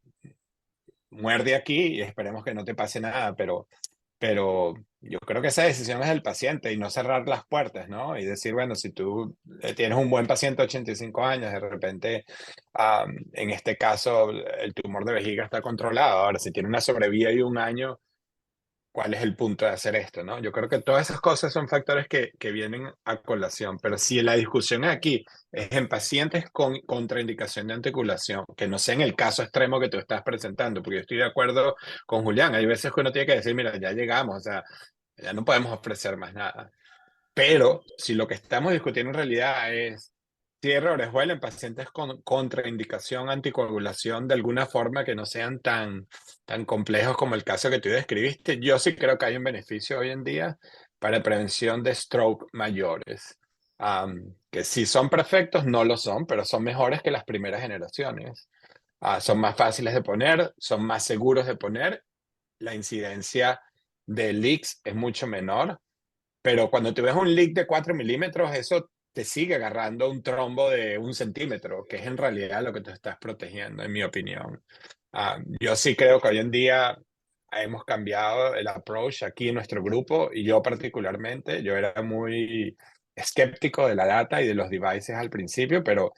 muerde aquí y esperemos que no te pase nada, pero yo creo que esa decisión es del paciente y no cerrar las puertas, ¿no? Y decir, bueno, si tú tienes un buen paciente de 85 años, de repente, en este caso, el tumor de vejiga está controlado. Ahora, si tiene una sobrevida de 1 año, ¿cuál es el punto de hacer esto, no? Yo creo que todas esas cosas son factores que vienen a colación, pero si la discusión aquí es en pacientes con contraindicación de anticoagulación, que no sea en el caso extremo que tú estás presentando, porque yo estoy de acuerdo con Julián, hay veces que uno tiene que decir, mira, ya llegamos, o sea, ya no podemos ofrecer más nada. Pero si lo que estamos discutiendo en realidad es cierre de orejuela en pacientes con contraindicación anticoagulación de alguna forma que no sean tan complejos como el caso que tú describiste, yo sí creo que hay un beneficio hoy en día para prevención de stroke mayores. Que si son perfectos, no lo son, pero son mejores que las primeras generaciones. Son más fáciles de poner, son más seguros de poner, la incidencia de leaks es mucho menor. Pero cuando tú ves un leak de 4 milímetros, eso te sigue agarrando un trombo de 1 centímetro, que es en realidad lo que te estás protegiendo, en mi opinión. Yo sí creo que hoy en día hemos cambiado el approach aquí en nuestro grupo, y yo particularmente, yo era muy escéptico de la data y de los devices al principio, pero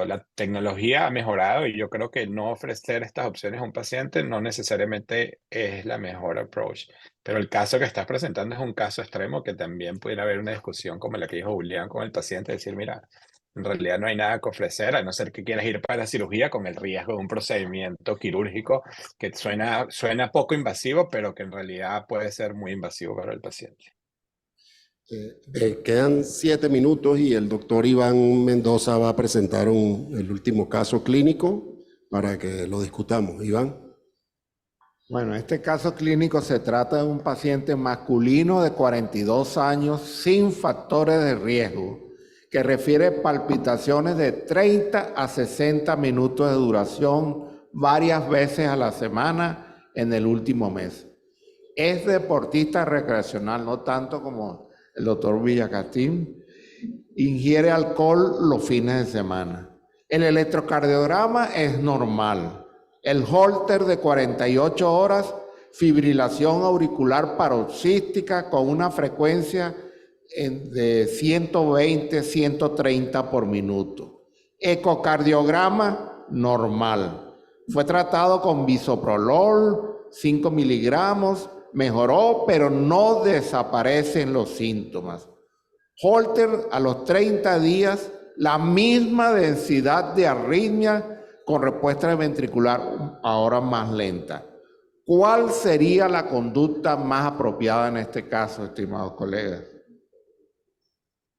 la tecnología ha mejorado y yo creo que no ofrecer estas opciones a un paciente no necesariamente es la mejor approach. Pero el caso que estás presentando es un caso extremo que también pudiera haber una discusión como la que dijo Julián con el paciente, decir, mira, en realidad no hay nada que ofrecer, a no ser que quieras ir para la cirugía con el riesgo de un procedimiento quirúrgico que suena poco invasivo, pero que en realidad puede ser muy invasivo para el paciente. Quedan 7 minutos y el doctor Iván Mendoza va a presentar el último caso clínico para que lo discutamos. Iván. Bueno, este caso clínico se trata de un paciente masculino de 42 años sin factores de riesgo, que refiere palpitaciones de 30 a 60 minutos de duración varias veces a la semana en el último mes. Es deportista recreacional, no tanto como el doctor Villacastín. Ingiere alcohol los fines de semana. El electrocardiograma es normal. El Holter de 48 horas, fibrilación auricular paroxística con una frecuencia de 120, 130 por minuto. Ecocardiograma normal. Fue tratado con bisoprolol, 5 miligramos, mejoró, pero no desaparecen los síntomas. Holter a los 30 días, la misma densidad de arritmia con respuesta ventricular ahora más lenta. ¿Cuál sería la conducta más apropiada en este caso, estimados colegas?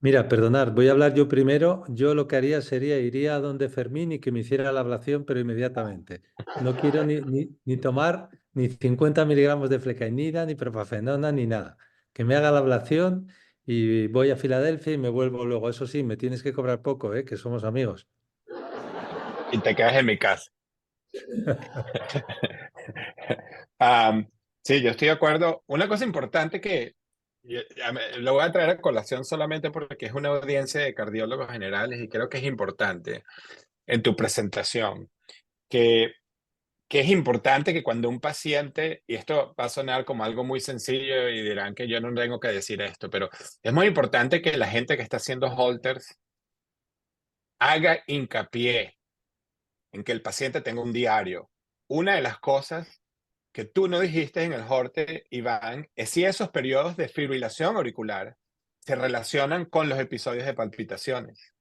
Mira, perdonad, voy a hablar yo primero. Yo lo que haría sería, iría a donde Fermín y que me hiciera la ablación, pero inmediatamente. No quiero ni tomar ni 50 miligramos de flecainida, ni propafenona, ni nada. Que me haga la ablación y voy a Filadelfia y me vuelvo luego. Eso sí, me tienes que cobrar poco, que somos amigos. Y te quedas en mi casa. Sí, yo estoy de acuerdo. Una cosa importante que lo voy a traer a colación solamente porque es una audiencia de cardiólogos generales y creo que es importante en tu presentación, que es importante que cuando un paciente, y esto va a sonar como algo muy sencillo y dirán que yo no tengo que decir esto, pero es muy importante que la gente que está haciendo holters haga hincapié en que el paciente tenga un diario. Una de las cosas que tú no dijiste en el holter, Iván, es si esos periodos de fibrilación auricular se relacionan con los episodios de palpitaciones.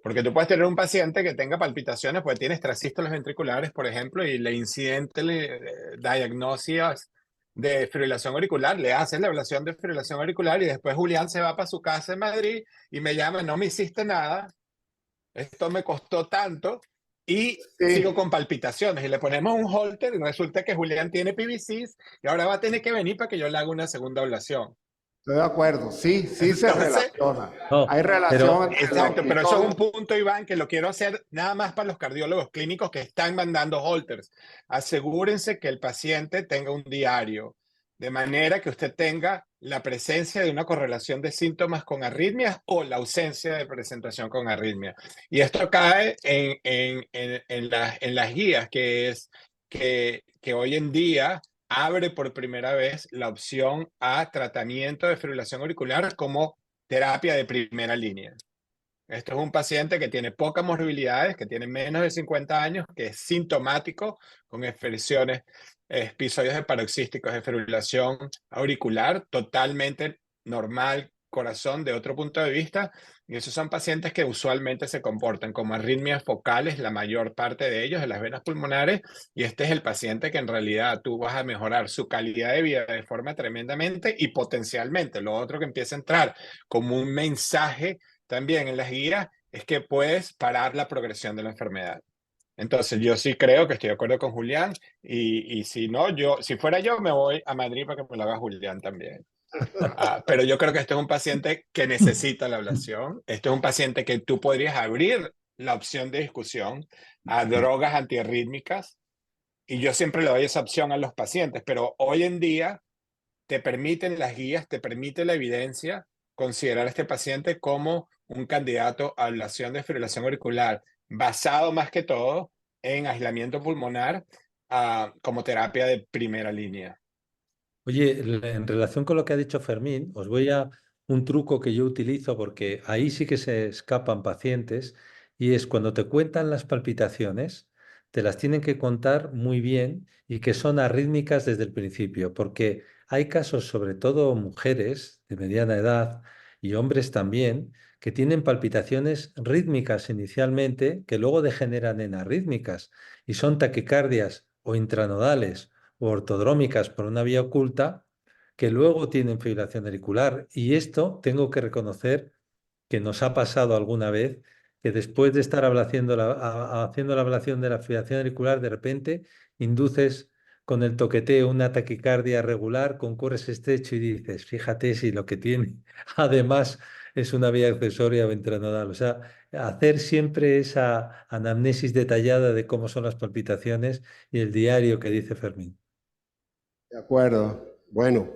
Porque tú puedes tener un paciente que tenga palpitaciones, porque tiene extrasístoles ventriculares, por ejemplo, y le incidente diagnosis de fibrilación auricular, le haces la ablación de fibrilación auricular y después Julián se va para su casa en Madrid y me llama, no me hiciste nada, esto me costó tanto, y sigo con palpitaciones y le ponemos un holter y resulta que Julián tiene PVCs y ahora va a tener que venir para que yo le haga una segunda ablación. Estoy de acuerdo, sí se relaciona. No, Hay relación entre exacto, los pero eso es un episodios. punto, Iván, que lo quiero hacer nada más para los cardiólogos clínicos que están mandando holters. Asegúrense que el paciente tenga un diario, de manera que usted tenga la presencia de una correlación de síntomas con arritmias o la ausencia de presentación con arritmia. Y esto cae en las guías, que es que hoy en día abre por primera vez la opción a tratamiento de fibrilación auricular como terapia de primera línea. Esto es un paciente que tiene pocas morbilidades, que tiene menos de 50 años, que es sintomático, con episodios de paroxísticos de fibrilación auricular, totalmente normal, corazón de otro punto de vista. Y esos son pacientes que usualmente se comportan como arritmias focales, la mayor parte de ellos, de las venas pulmonares. Y este es el paciente que en realidad tú vas a mejorar su calidad de vida de forma tremendamente y potencialmente. Lo otro que empieza a entrar como un mensaje también en las guías es que puedes parar la progresión de la enfermedad. Entonces yo sí creo que estoy de acuerdo con Julián y si no, si fuera yo me voy a Madrid para que me lo haga Julián también. Pero yo creo que este es un paciente que necesita la ablación. Este es un paciente que tú podrías abrir la opción de discusión a drogas antiarrítmicas y yo siempre le doy esa opción a los pacientes, pero hoy en día te permiten las guías, te permite la evidencia considerar a este paciente como un candidato a ablación de fibrilación auricular, basado más que todo en aislamiento pulmonar como terapia de primera línea. Oye, en relación con lo que ha dicho Fermín, os voy a un truco que yo utilizo porque ahí sí que se escapan pacientes y es cuando te cuentan las palpitaciones, te las tienen que contar muy bien y que son arrítmicas desde el principio, porque hay casos, sobre todo mujeres de mediana edad y hombres también, que tienen palpitaciones rítmicas inicialmente, que luego degeneran en arrítmicas y son taquicardias o intranodales o ortodrómicas por una vía oculta, que luego tienen fibrilación auricular. Y esto tengo que reconocer que nos ha pasado alguna vez, que después de estar haciendo la ablación de la fibrilación auricular, de repente induces con el toqueteo una taquicardia regular con cores estrecho y dices, fíjate si lo que tiene además es una vía accesoria o intranodal. O sea, hacer siempre esa anamnesis detallada de cómo son las palpitaciones y el diario que dice Fermín. De acuerdo. Bueno,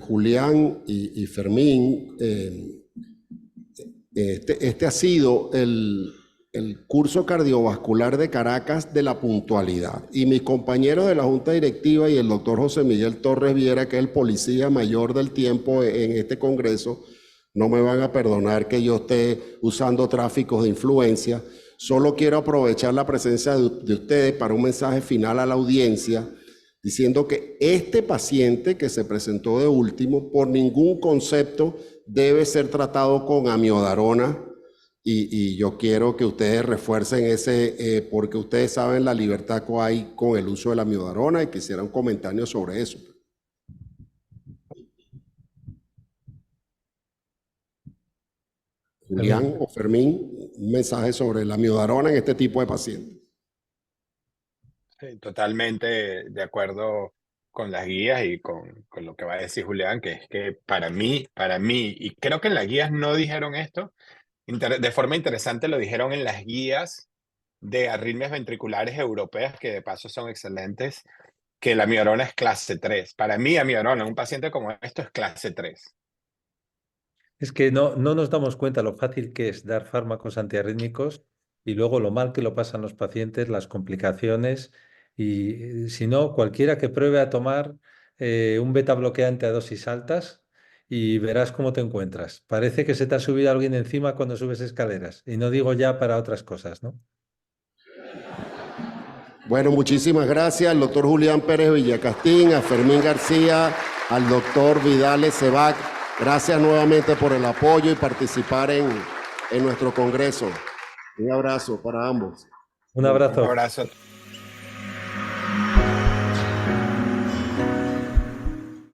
Julián y Fermín, este ha sido el curso cardiovascular de Caracas de la puntualidad. Y mis compañeros de la Junta Directiva y el doctor José Miguel Torres Viera, que es el policía mayor del tiempo en este congreso, no me van a perdonar que yo esté usando tráficos de influencia. Solo quiero aprovechar la presencia de ustedes para un mensaje final a la audiencia, diciendo que este paciente que se presentó de último, por ningún concepto debe ser tratado con amiodarona, y yo quiero que ustedes refuercen ese, porque ustedes saben la libertad que hay con el uso de la amiodarona, y quisiera un comentario sobre eso. Julián o Fermín, un mensaje sobre la amiodarona en este tipo de pacientes. Sí, totalmente de acuerdo con las guías y con lo que va a decir Julián, que es que para mí, y creo que en las guías no dijeron esto, de forma interesante lo dijeron en las guías de arritmias ventriculares europeas, que de paso son excelentes, que la amiodarona es clase 3. Para mí, amiodarona, un paciente como esto es clase 3. Es que no nos damos cuenta lo fácil que es dar fármacos antiarrítmicos y luego lo mal que lo pasan los pacientes, las complicaciones. Y si no, cualquiera que pruebe a tomar un beta bloqueante a dosis altas y verás cómo te encuentras. Parece que se te ha subido alguien encima cuando subes escaleras. Y no digo ya para otras cosas, ¿no? Bueno, muchísimas gracias al doctor Julián Pérez Villacastín, a Fermín García, al doctor Vidal Sebac. Gracias nuevamente por el apoyo y participar en nuestro congreso. Un abrazo para ambos. Un abrazo. Un abrazo.